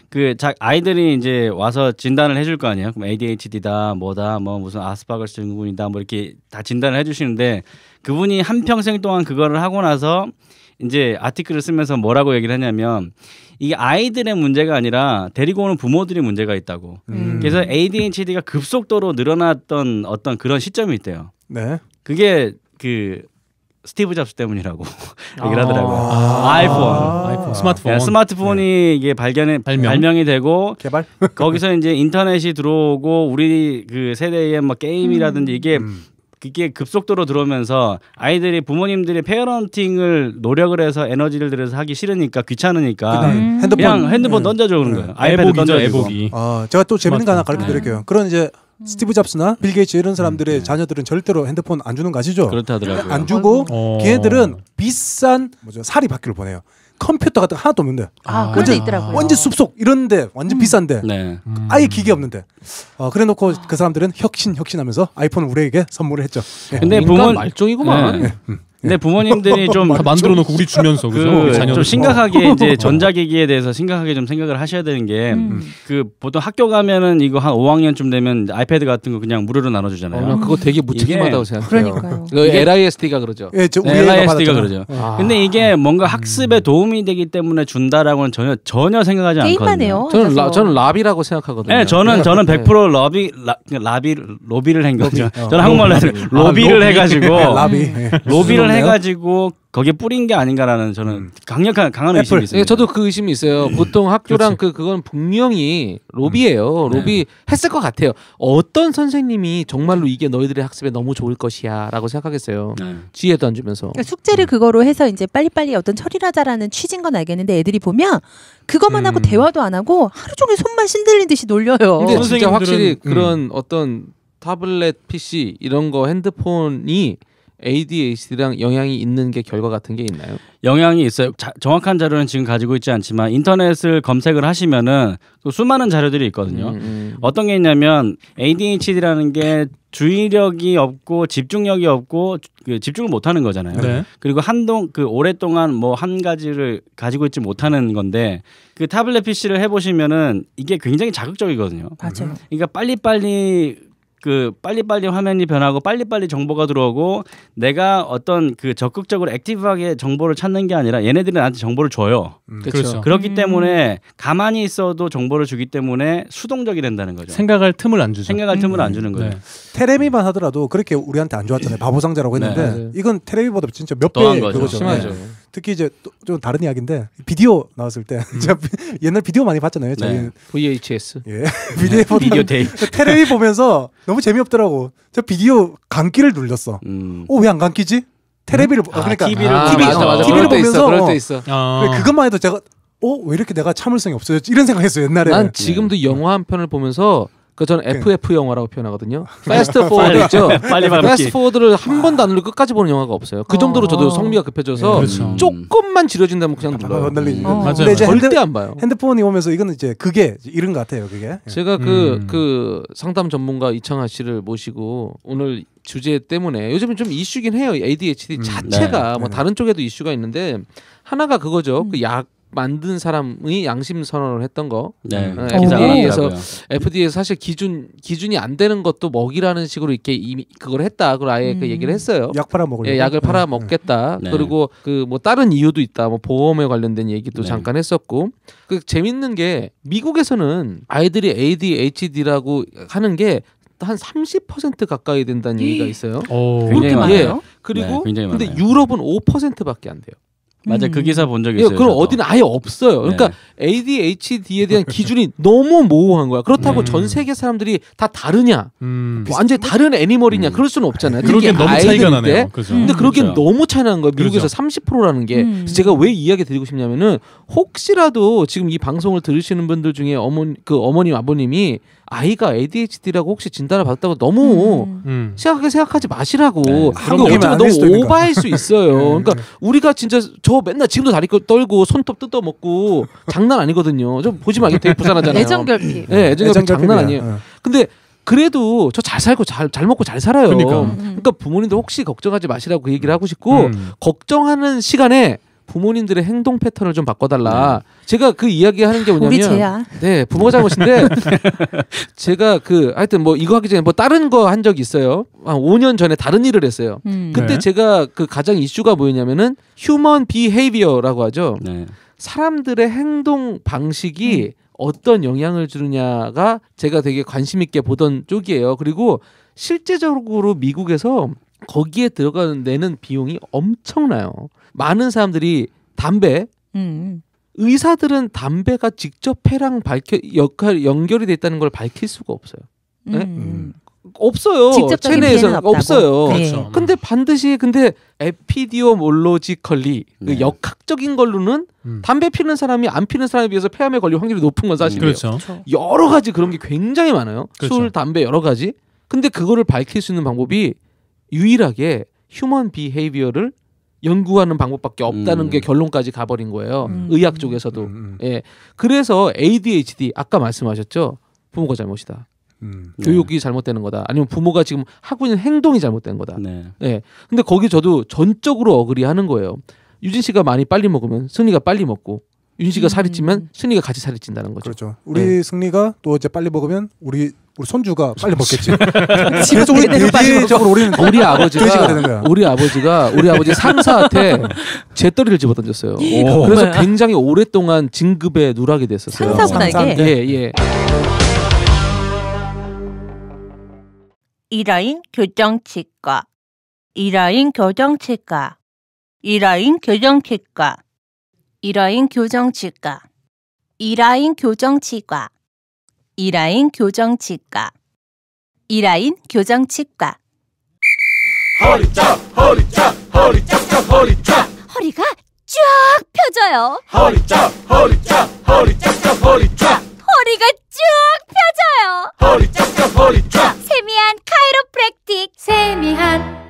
그 아이들이 이제 와서 진단을 해줄 거 아니에요. 그럼 ADHD다, 뭐다, 뭐 무슨 아스파거스 증후군이다, 뭐 이렇게 다 진단을 해주시는데 그분이 한 평생 동안 그거를 하고 나서 이제 아티클을 쓰면서 뭐라고 얘기를 하냐면 이게 아이들의 문제가 아니라 데리고 오는 부모들이 문제가 있다고. 그래서 ADHD가 급속도로 늘어났던 어떤 그런 시점이 있대요. 네. 그게 그 스티브 잡스 때문이라고 얘기를 하더라고요. 아이폰. 스마트폰. 스마트폰이 이게 발명이 되고 개발. 거기서 이제 인터넷이 들어오고 우리 그 세대의 뭐 게임이라든지 이게 급속도로 들어오면서 아이들이 부모님들이 페어런팅을 노력을 해서 에너지를 들여서 하기 싫으니까 귀찮으니까 그냥 핸드폰 던져줘 그런 거예요. 아이패드 던져주고. 제가 또 재밌는 거 하나 가르쳐 드릴게요. 그런 이제 스티브 잡스나 빌 게이츠 이런 사람들의 자녀들은 절대로 핸드폰 안 주는 거 아시죠? 그렇다 하더라고요. 안 주고 걔네들은 비싼 사립학교를 보내요. 컴퓨터 같은 거 하나도 없는데 그런 데 있더라고요. 완전 숲속 이런데 완전 비싼데 아예 기계 없는데 그래놓고 그 사람들은 혁신하면서 아이폰 우리에게 선물을 했죠. 근데 인간 말종이구만. 근데 부모님들이 좀 만들어 놓고 우리 주면서 좀 심각하게 이제 전자기기에 대해서 심각하게 좀 생각을 하셔야 되는 게 그 보통 학교 가면은 이거 한 5학년쯤 되면 아이패드 같은 거 그냥 무료로 나눠주잖아요. 그거 되게 무책임하다고 생각해요. 그러니까요. LISD가 그러죠. LISD가 그러죠. 근데 이게 뭔가 학습에 도움이 되기 때문에 준다라고는 전혀 생각하지 않거든요. 저는 랍이라고 생각하거든요. 네, 저는 100% 로비를 한 거죠. 저는 한국말로 로비를 해가지고 로비를 해가지고 거기에 뿌린 게 아닌가라는 저는 강한 의심이 있어요. 저도 그 의심이 있어요. 보통 학교랑 그건 분명히 로비예요. 로비 했을 것 같아요. 어떤 선생님이 정말로 이게 너희들의 학습에 너무 좋을 것이야라고 생각하겠어요. 지혜도 안 주면서. 그러니까 숙제를 그거로 해서 이제 빨리빨리 어떤 처리를 하자라는 취지인 건 알겠는데 애들이 보면 그것만 하고 대화도 안 하고 하루 종일 손만 신들린 듯이 놀려요. 근데 진짜 확실히 그런 어떤 타블렛 PC 이런 거 핸드폰이 ADHD랑 영향이 있는 게 결과 같은 게 있나요? 영향이 있어요. 정확한 자료는 지금 가지고 있지 않지만 인터넷을 검색을 하시면은 수많은 자료들이 있거든요. 어떤 게 있냐면 ADHD라는 게 주의력이 없고 집중력이 없고 집중을 못하는 거잖아요. 네. 그리고 오랫동안 뭐 한 가지를 가지고 있지 못하는 건데 그 타블렛 PC를 해보시면은 이게 굉장히 자극적이거든요. 맞아요. 그러니까 빨리빨리 화면이 변하고 빨리빨리 정보가 들어오고 내가 어떤 적극적으로 액티브하게 정보를 찾는 게 아니라 얘네들이 나한테 정보를 줘요. 그렇죠. 그렇기 때문에 가만히 있어도 정보를 주기 때문에 수동적이 된다는 거죠. 생각할 틈을 안 주죠. 생각할 tum을 안 주는 거죠. 네. 테레비만 하더라도 그렇게 우리한테 안 좋았잖아요. 바보상자라고 했는데 네. 이건 테레비보다 진짜 몇 배 그거죠. 심하죠. 네. 특히 이제 좀 다른 이야기인데 비디오 나왔을 때 제가 옛날 비디오 많이 봤잖아요. 저희 VHS. 예. 비디오 테이프. 테레비 보면서 너무 재미없더라고. 저 비디오 감기를 눌렸어. 왜 안 감기지? 테레비를 그러니까 TV를 보면서 그럴 때 있어. 그것만 해도 제가 왜 이렇게 내가 참을성이 없어졌지 이런 생각했어요 옛날에. 난 지금도 영화 한 편을 보면서 저는 FF 영화라고 표현하거든요. 패스트 포워드 있죠. 패스트 포워드를 한 번도 안 누르고 끝까지 보는 영화가 없어요. 그 정도로 저도 성미가 급해져서 그렇죠. 조금만 지려진다면 그냥 눌러요. 근데 이제 절대 안 봐요. 핸드폰이 오면서 이거는 이제 그게 이런 것 같아요. 그게. 제가 그 상담 전문가 이창하 씨를 모시고 오늘 주제 때문에 요즘은 좀 이슈긴 해요. ADHD 자체가 뭐 다른 쪽에도 이슈가 있는데 하나가 그거죠. 그 약 만든 사람이 양심 선언을 했던 거. FDA에서 사실 기준이 안 되는 것도 먹이라는 식으로 이렇게 이미 그걸 했다. 그걸 아예 그 얘기를 했어요. 약 팔아 먹으려고. 약을 팔아 먹겠다. 그리고 그 뭐 다른 이유도 있다. 뭐 보험에 관련된 얘기도 잠깐 했었고. 그 재밌는 게 미국에서는 아이들이 ADHD라고 하는 게 한 30% 가까이 된다는 얘기가 있어요. 굉장히 많아요. 그리고 굉장히 근데 많아요. 유럽은 5%밖에 안 돼요. 맞아, 그 기사 본 적 있어요. 그럼 어디는 아예 없어요. 그러니까 ADHD에 대한 기준이 너무 모호한 거야. 그렇다고 전 세계 사람들이 다 다르냐? 완전히 다른 애니멀이냐? 그럴 수는 없잖아요. 그러기엔 너무 차이가 나네요. 근데 그러기엔 너무 차이 나는 거예요. 미국에서 30%라는 게. 그래서 제가 왜 이 이야기 드리고 싶냐면은 혹시라도 지금 이 방송을 들으시는 분들 중에 어머님 아버님이 아이가 ADHD라고 혹시 진단을 받았다고 너무 심하게 생각하지 마시라고. 어쩌면 너무 오버할 수 있어요. 그러니까 우리가 진짜 저 맨날 지금도 다리 떨고 손톱 뜯어 먹고 장난 아니거든요. 좀 보지 마. 되게 부산하잖아요. 애정결핍. 네, 애정결핍 장난 아니에요. 근데 그래도 저 잘 살고 잘 먹고 잘 살아요. 그러니까 부모님도 혹시 걱정하지 마시라고 그 얘기를 하고 싶고 걱정하는 시간에 부모님들의 행동 패턴을 좀 바꿔달라. 제가 그 이야기하는 게 뭐냐면, 우리 쟤야. 네, 부모가 잘못인데 제가 하여튼 뭐 이거 하기 전에 뭐 다른 거 한 적이 있어요. 한 5년 전에 다른 일을 했어요. 그때 제가 그 가장 이슈가 뭐였냐면은 휴먼 비헤이비어라고 하죠. 사람들의 행동 방식이 어떤 영향을 주느냐가 제가 되게 관심 있게 보던 쪽이에요. 그리고 실제적으로 미국에서 거기에 내는 비용이 엄청나요. 많은 사람들이 담배, 의사들은 담배가 직접 폐랑 연결이 돼 있다는 걸 밝힐 수가 없어요. 네? 없어요. 체내에서 없어요. 그렇죠. 근데 반드시 에피디오몰로지컬리 그 역학적인 걸로는 담배 피는 사람이 안 피는 사람에 비해서 폐암에 걸릴 확률이 높은 건 사실이에요. 그렇죠. 여러 가지 그런 게 굉장히 많아요. 그렇죠. 술, 담배 여러 가지. 근데 그거를 밝힐 수 있는 방법이 유일하게 휴먼 비헤이비어를 연구하는 방법밖에 없다는 게 결론까지 가버린 거예요. 의학 쪽에서도. 예. 그래서 ADHD 아까 말씀하셨죠. 부모가 잘못이다. 교육이 잘못되는 거다. 아니면 부모가 지금 하고 있는 행동이 잘못된 거다. 예. 근데 거기 저도 전적으로 어그리하는 거예요. 유진 씨가 빨리 먹으면 승리가 빨리 먹고 윤 씨가 살이 찌면 승리가 같이 살이 찐다는 거죠. 그렇죠. 우리 승리가 또 이제 빨리 먹으면 우리 손주가 빨리 먹겠지. 그래서 우리 아버지가 우리 아버지 상사한테 재떨이를 집어던졌어요. 그래서 굉장히 오랫동안 진급에 누락이 됐었어요. 상사분에게. 예. 이라인 교정치과, 이라인 교정치과, 이라인 교정치과, 이라인 교정치과, 이라인 교정치과, 이라인 교정치과, 이라인 교정치과. 허리cap, 허리cap, 허리cap, 허리cap. 허리가 쫙 펴져요. 허리cap, 허리cap, 허리cap, 허리cap. 허리가 쭉 펴져요. 허리cap, 허리cap. 세미한 카이로프랙틱. 세미한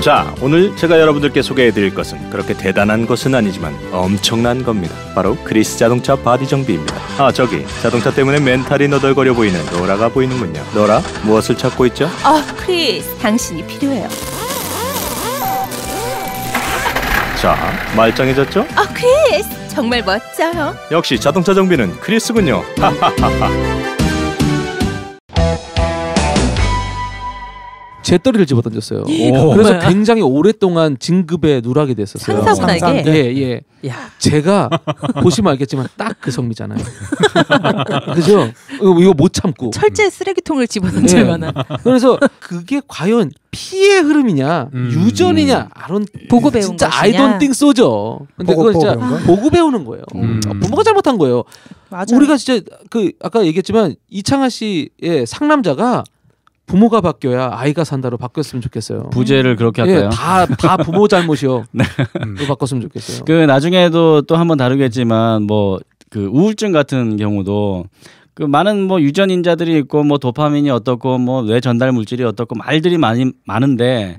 자, 오늘 제가 여러분들께 소개해드릴 것은 그렇게 대단한 것은 아니지만 엄청난 겁니다. 바로 크리스 자동차 바디 정비입니다. 아, 저기 자동차 때문에 멘탈이 너덜거려 보이는 노라가 보이는군요. 노라, 무엇을 찾고 있죠? 크리스, 당신이 필요해요. 자, 말짱해졌죠? 크리스, 정말 멋져요. 역시 자동차 정비는 크리스군요. 재떨이를 집어던졌어요. 그래서 굉장히 오랫동안 진급에 누락이 됐었어요. 상사분에게. 예. 제가 보시면 알겠지만 딱 그 성미잖아요. 그죠? 이거 못 참고 철제 쓰레기통을 집어던질 만한. 그래서 그게 과연 피해 흐름이냐 유전이냐 보고 배운 진짜 것이냐. I don't think so죠. 근데 그거 진짜 보고 배우는 거예요. 부모가 잘못한 거예요. 맞아요. 우리가 진짜 아까 얘기했지만 이창하 씨의 상남자가 부모가 바뀌어야 아이가 산다로 바뀌었으면 좋겠어요. 부제를 그렇게 할까요? 다 부모 잘못이요. 네. 바꿨으면 좋겠어요. 나중에도 또 한번 다루겠지만 뭐 그 우울증 같은 경우도 그 많은 뭐 유전인자들이 있고 뭐 도파민이 어떻고 뭐 뇌 전달 물질이 어떻고 말들이 많은데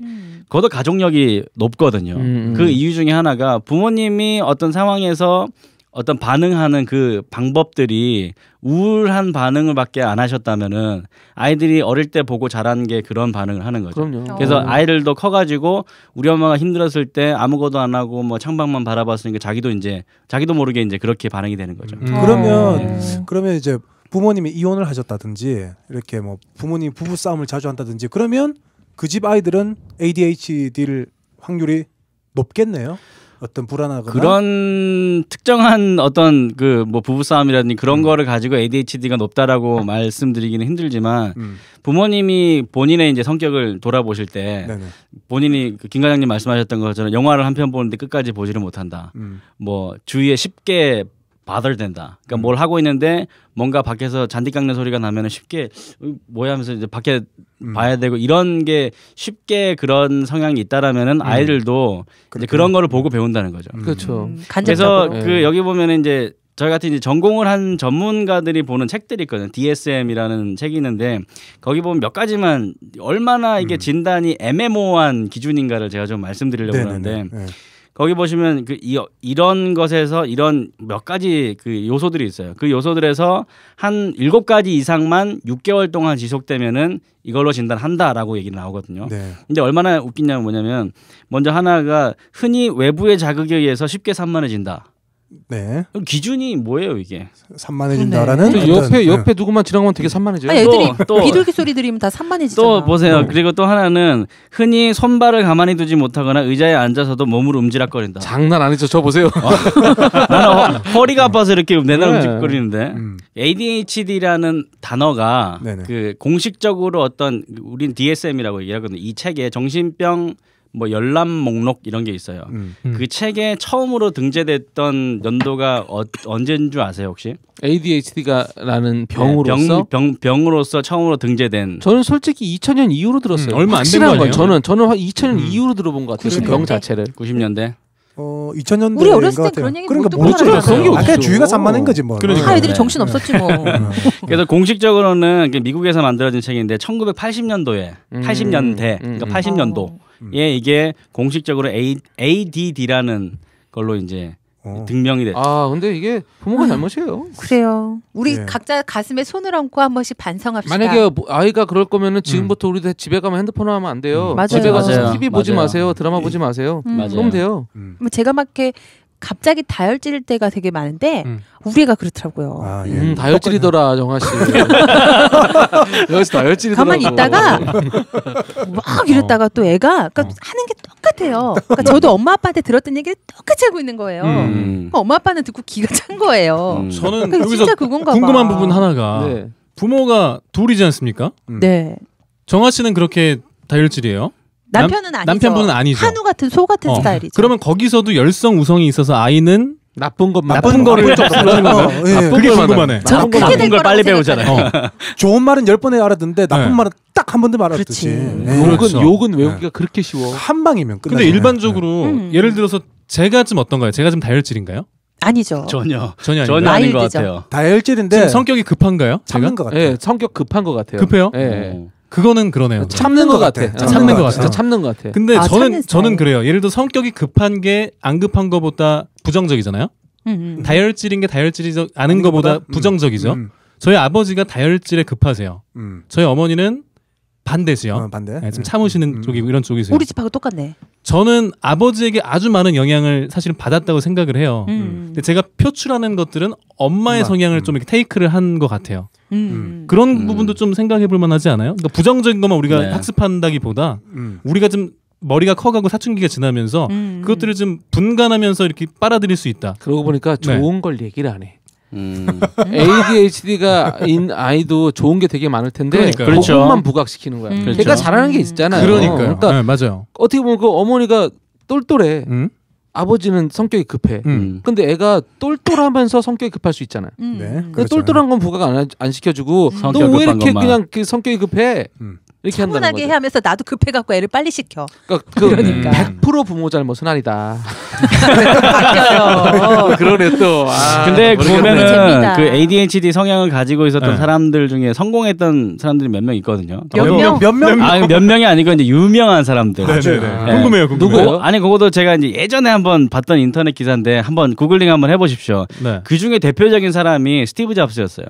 그것도 가족력이 높거든요. 그 이유 중에 하나가 부모님이 어떤 상황에서 어떤 반응하는 그 방법들이 우울한 반응을 밖에 안 하셨다면은 아이들이 어릴 때 보고 자란 게 그런 반응을 하는 거죠. 그럼요. 그래서 아이들도 커가지고 우리 엄마가 힘들었을 때 아무것도 안 하고 뭐 창밖만 바라봤으니까 자기도 모르게 이제 그렇게 반응이 되는 거죠. 그러면 이제 부모님이 이혼을 하셨다든지 이렇게 뭐 부모님 부부 싸움을 자주 한다든지 그러면 그 집 아이들은 ADHD를 확률이 높겠네요. 어떤 불안하거나 그런 특정한 어떤 그 뭐 부부싸움이라든지 그런 거를 가지고 ADHD가 높다라고 말씀드리기는 힘들지만 부모님이 본인의 이제 성격을 돌아보실 때 본인이 김 과장님 말씀하셨던 것처럼 영화를 한 편 보는데 끝까지 보지를 못한다. 뭐 주위에 쉽게 바들된다. 그러니까 뭘 하고 있는데 뭔가 밖에서 잔디 깎는 소리가 나면은 쉽게 뭐야 하면서 이제 밖에 봐야 되고 이런 게 쉽게 그런 성향이 있다라면은 아이들도 이제 그런 거를 보고 배운다는 거죠. 그렇죠. 그래서 그 여기 보면은 이제 저희 같은 이제 전공을 한 전문가들이 보는 책들이 있거든요. DSM이라는 책이 있는데 거기 보면 몇 가지만 얼마나 이게 진단이 애매모호한 기준인가를 제가 좀 말씀드리려고 하는데 거기 보시면 이런 것에서 이런 몇 가지 그 요소들이 있어요. 그 요소들에서 한 7가지 이상만 6개월 동안 지속되면은 이걸로 진단한다라고 얘기가 나오거든요. 근데 얼마나 웃기냐면 뭐냐면 먼저 하나가 흔히 외부의 자극에 의해서 쉽게 산만해진다. 네. 기준이 뭐예요 이게? 산만해진다라는 옆에 누구만 지나가면 되게 산만해져요. 애들이 또 비둘기 소리 들으면 다 산만해지잖아. 또 보세요. 그리고 또 하나는 흔히 손발을 가만히 두지 못하거나 의자에 앉아서도 몸을 움지락거린다. 장난 아니죠. 저 보세요. 나는 허리가 아파서 이렇게 맨날 움직거리는데 ADHD라는 단어가 그 공식적으로 어떤 우린 DSM이라고 얘기하거든요. 이 책에 정신병 뭐 열람 목록 이런 게 있어요. 그 책에 처음으로 등재됐던 연도가 언제인 줄 아세요 혹시? ADHD가라는 병으로서 병으로서 처음으로 등재된. 저는 솔직히 2000년 이후로 들었어요. 얼마 안 된 거 아니에요? 저는 2000년 이후로 들어본 것 같아요. 그 병 자체를. 90년대. 2000년대 우리 어렸을 때 그런 얘기 그러니까 못 들었어요. 아까 주위가 산만한 거지 뭐. 그러니까 애들이 정신 없었지 뭐. 그래서 공식적으로는 미국에서 만들어진 책인데 1980년도에 80년대 그러니까 80년도에 이게 공식적으로 ADD라는 걸로 이제 등명이 됐죠. 아 근데 이게 부모가 잘못이에요. 그래요. 우리 각자 가슴에 손을 얹고 한 번씩 반성합시다. 만약에 아이가 그럴 거면은 지금부터 우리 집에 가면 핸드폰 하면 안 돼요. 집에 가서 TV 보지 마세요. 드라마 보지 마세요. 그럼 돼요. 제가 막 이렇게 갑자기 다혈질일 때가 되게 많은데 우리 애가 그렇더라고요. 다혈질이더라 정아 씨. 여기서 다혈질이더라고. 가만히 있다가 막 이랬다가 또 애가 그러니까 하는 게 똑같아요. 그러니까 저도 엄마 아빠한테 들었던 얘기를 똑같이 하고 있는 거예요. 엄마 아빠는 듣고 기가 찬 거예요. 저는 그러니까 여기서 진짜 그건가 궁금한 봐. 부분 하나가 부모가 둘이지 않습니까? 네. 정아 씨는 그렇게 다혈질이에요? 남편은 아니죠. 남편분은 아니죠. 한우 같은 소 같은 스타일이죠. 그러면 거기서도 열성 우성이 있어서 아이는 나쁜 것만 나쁜 거를 쓰는 건가요? 그게 궁금하네. 나쁜 걸 빨리 배우잖아요. 좋은 말은 10번에 알아듣는데 나쁜 말은 딱 한 번도 알아듣지. 욕은 외우기가 그렇게 쉬워. 한 방이면 끝나. 근데 일반적으로 예를 들어서 제가 좀 어떤가요? 제가 좀 다혈질인가요? 아니죠. 전혀 아닌 것 같아요. 다혈질인데 지금 성격이 급한가요? 참는 것 같아요. 네, 성격 급한 것 같아요. 급해요? 네. 그거는 그러네요. 참는 것 같아. 참는 것 같아. 참는 것 같아. 근데 저는 그래요. 예를 들어 성격이 급한 게 안 급한 것보다 부정적이잖아요. 다혈질인 게 다혈질이지 않은 것보다 부정적이죠. 저희 아버지가 다혈질에 급하세요. 저희 어머니는 반대지요. 반대. 네, 좀 참으시는 쪽이고 이런 쪽이세요. 우리 집하고 똑같네. 저는 아버지에게 아주 많은 영향을 사실은 받았다고 생각을 해요. 근데 제가 표출하는 것들은 엄마의 성향을 좀 이렇게 테이크를 한 것 같아요. 그런 부분도 좀 생각해볼 만하지 않아요? 그러니까 부정적인 것만 우리가 학습한다기보다 우리가 좀 머리가 커가고 사춘기가 지나면서 그것들을 좀 분간하면서 이렇게 빨아들일 수 있다. 그러고 보니까 좋은 걸 얘기를 안 해. ADHD가 인 아이도 좋은 게 되게 많을 텐데 그것만 부각시키는 거야. 걔가 잘하는 게 있잖아요. 그러니까 네, 맞아요. 어떻게 보면 그 어머니가 똘똘해. 아버지는 성격이 급해. 근데 애가 똘똘하면서 성격이 급할 수 있잖아요. 네, 근데 똘똘한 건 부각 안 시켜주고 너 왜 이렇게 그냥 그 성격이 급해? 이렇게 한다는 거죠. 차분하게 하면서 나도 급해갖고 애를 빨리 시켜. 그러니까 100% 부모 잘못은 아니다. 바뀌어요. 그러네 또. 근데 보면은 그 ADHD 성향을 가지고 있었던 사람들 중에 성공했던 사람들이 몇 명 있거든요. 몇 명? 아니 몇 명이 아니고 이제 유명한 사람들. 궁금해요. 누구요? 아니 그것도 제가 이제 예전에 한번 봤던 인터넷 기사인데 한번 구글링 한번 해보십시오. 그 중에 대표적인 사람이 스티브 잡스였어요.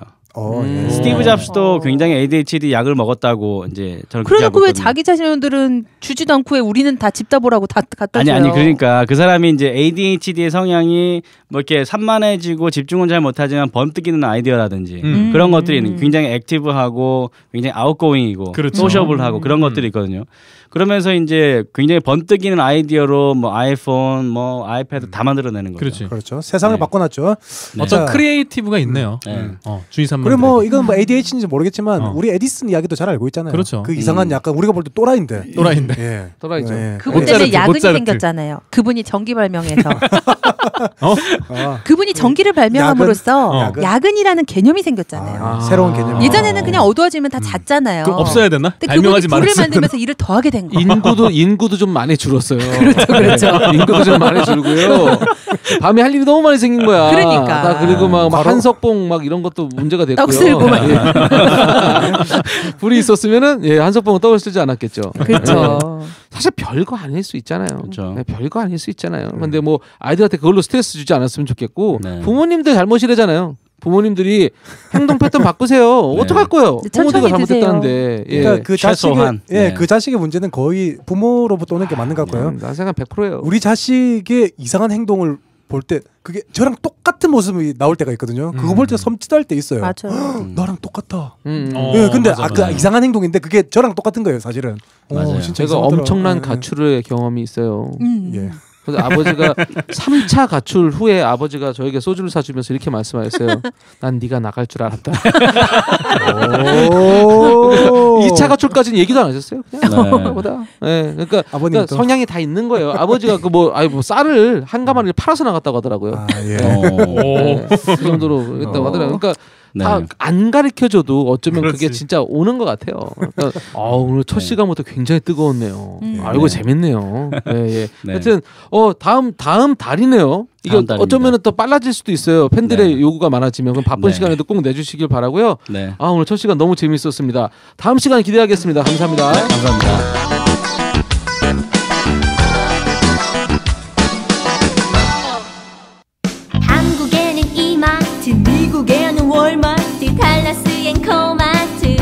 스티브 잡스도 굉장히 ADHD 약을 먹었다고 이제 저는 그래놓고 왜 자기 자신들은 주지도 않고 왜 우리는 다 집다보라고 다 갖다 줘요. 아니 그러니까 그 사람이 이제 ADHD의 성향이 뭐 이렇게 산만해지고 집중은 잘 못하지만 번뜩이는 아이디어라든지 그런 것들이 굉장히 액티브하고 굉장히 아웃고잉이고 소셔블하고 그런 것들이 있거든요. 그러면서 이제 굉장히 번뜩이는 아이디어로 뭐 아이폰, 뭐 아이패드 다 만들어내는 거죠. 그렇죠. 세상을 바꿔놨죠. 어떤 크리에이티브가 있네요. 주위 산만. 그리고 뭐 이건 뭐 ADHD인지 모르겠지만 우리 에디슨 이야기도 잘 알고 있잖아요. 그렇죠. 그 이상한 약간 우리가 볼 때 또라이인데. 예. 또라이죠. 그분 때문에 야근이 생겼잖아요. 그분이 전기 발명해서. 그분이 전기를 발명함으로써 야근이라는 개념이 생겼잖아요. 새로운 개념. 예전에는 그냥 어두워지면 다 잤잖아요. 없어야 되나? 근데 그분이 불을 만들면서 일을 더하게 된 거예요. 인구도 좀 많이 줄었어요. 그렇죠. 인구도 좀 많이 줄고요. 밤에 할 일이 너무 많이 생긴 거야. 그러니까. 나 그리고 막 한석봉 막 이런 것도 문제가 됐고요. 떡 쓸고 막. 불이 있었으면은 한석봉은 떡을 쓰지 않았겠죠. 그렇죠. 사실 별거 아닐 수 있잖아요. 그렇죠. 별거 아닐 수 있잖아요. 근데 뭐 아이들한테 그걸로 스트레스 주지 않았으면 좋겠고 부모님들 잘못이래잖아요. 부모님들이 행동 패턴 바꾸세요. 어떡할 거예요? 부모들이 잘못했다는데. 그러니까 그 자식의 문제는 거의 부모로부터 오는 게 맞는 것 같고요. 나 생각 100%예요. 우리 자식의 이상한 행동을 볼 때 그게 저랑 똑같은 모습이 나올 때가 있거든요. 그거 볼 때 섬찟할 때 있어요. 맞아요. 나랑 똑같아. 근데 그 이상한 행동인데 그게 저랑 똑같은 거예요, 사실은. 맞아요. 제가 엄청난 가출의 경험이 있어요. 그래서 아버지가 3차 가출 후에 아버지가 저에게 소주를 사주면서 이렇게 말씀하셨어요. 난 네가 나갈 줄 알았다. 2차 가출까지는 얘기도 안 하셨어요. 그냥 보다. 네, 그러니까 성향이 다 있는 거예요. 아버지가 뭐 쌀을 한 가마를 팔아서 나갔다고 하더라고요. 그 정도로 했다고 하더라고요. 그러니까 다 안 가르쳐줘도 어쩌면 그게 진짜 오는 것 같아요. 그러니까 오늘 첫 시간부터 굉장히 뜨거웠네요. 이거 재밌네요. 하여튼 다음 달이네요. 이게 어쩌면 더 빨라질 수도 있어요. 팬들의 요구가 많아지면 그럼 바쁜 시간에도 꼭 내주시길 바라고요. 오늘 첫 시간 너무 재밌었습니다. 다음 시간 기대하겠습니다. 감사합니다. 감사합니다. 한국에는 이마트, 미국에는 월마트, 달라스엔 코마트.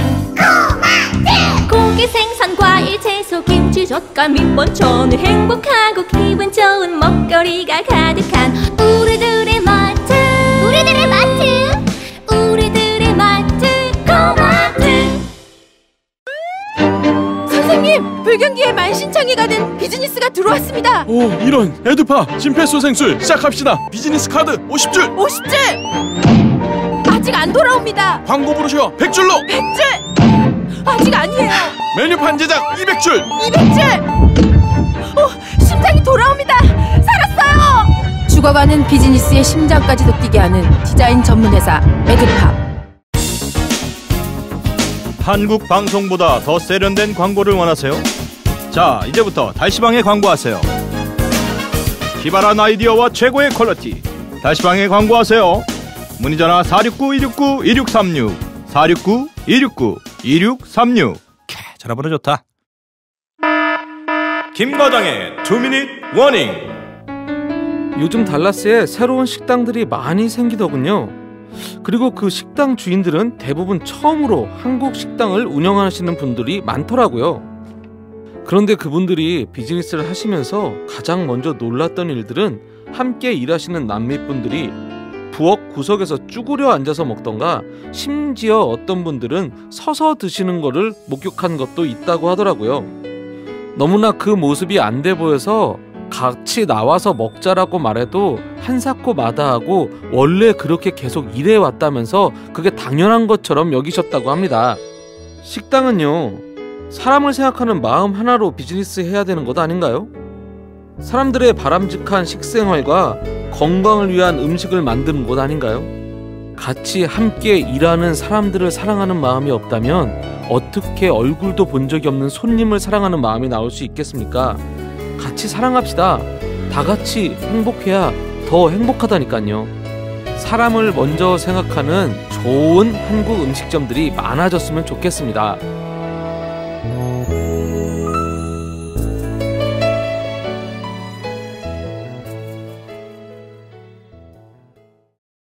고기, 생선, 과일, 채소, 김치, 젓갈, 밑반, 전을 행복하고 기분 좋은 먹거리가 가득한 우리들의 마트, 우리들의 마트, 우리들의 마트, 코마트. 선생님, 불경기에 만신창이가 된 비즈니스가 들어왔습니다. 오, 이런 에듀파 심폐소생술 시작합시다. 비즈니스 카드 50줄. 50줄! 아직 안 돌아옵니다. 광고 브로셔 100줄로. 100줄! 아직 아니에요. 메뉴판 제작 200줄. 200줄! 심장이 돌아옵니다. 살았어요. 죽어가는 비즈니스의 심장까지도 뛰게 하는 디자인 전문회사 에듀파. 한국 방송보다 더 세련된 광고를 원하세요? 자, 이제부터 달시방에 광고하세요. 기발한 아이디어와 최고의 퀄리티, 달시방에 광고하세요. 문의전화 469-269-2636 469-269-2636. 전화번호 좋다. 김과장의 2미닛 워닝. 요즘 달라스에 새로운 식당들이 많이 생기더군요. 그리고 그 식당 주인들은 대부분 처음으로 한국 식당을 운영하시는 분들이 많더라고요. 그런데 그분들이 비즈니스를 하시면서 가장 먼저 놀랐던 일들은 함께 일하시는 남매분들이 부엌 구석에서 쭈그려 앉아서 먹던가 심지어 어떤 분들은 서서 드시는 거를 목격한 것도 있다고 하더라고요. 너무나 그 모습이 안 돼 보여서 같이 나와서 먹자라고 말해도 한사코 마다하고 원래 그렇게 계속 일해왔다면서 그게 당연한 것처럼 여기셨다고 합니다. 식당은요, 사람을 생각하는 마음 하나로 비즈니스 해야 되는 것 아닌가요? 사람들의 바람직한 식생활과 건강을 위한 음식을 만드는 곳 아닌가요? 같이 함께 일하는 사람들을 사랑하는 마음이 없다면 어떻게 얼굴도 본 적이 없는 손님을 사랑하는 마음이 나올 수 있겠습니까? 같이 사랑합시다. 다 같이 행복해야 더 행복하다니까요. 사람을 먼저 생각하는 좋은 한국 음식점들이 많아졌으면 좋겠습니다.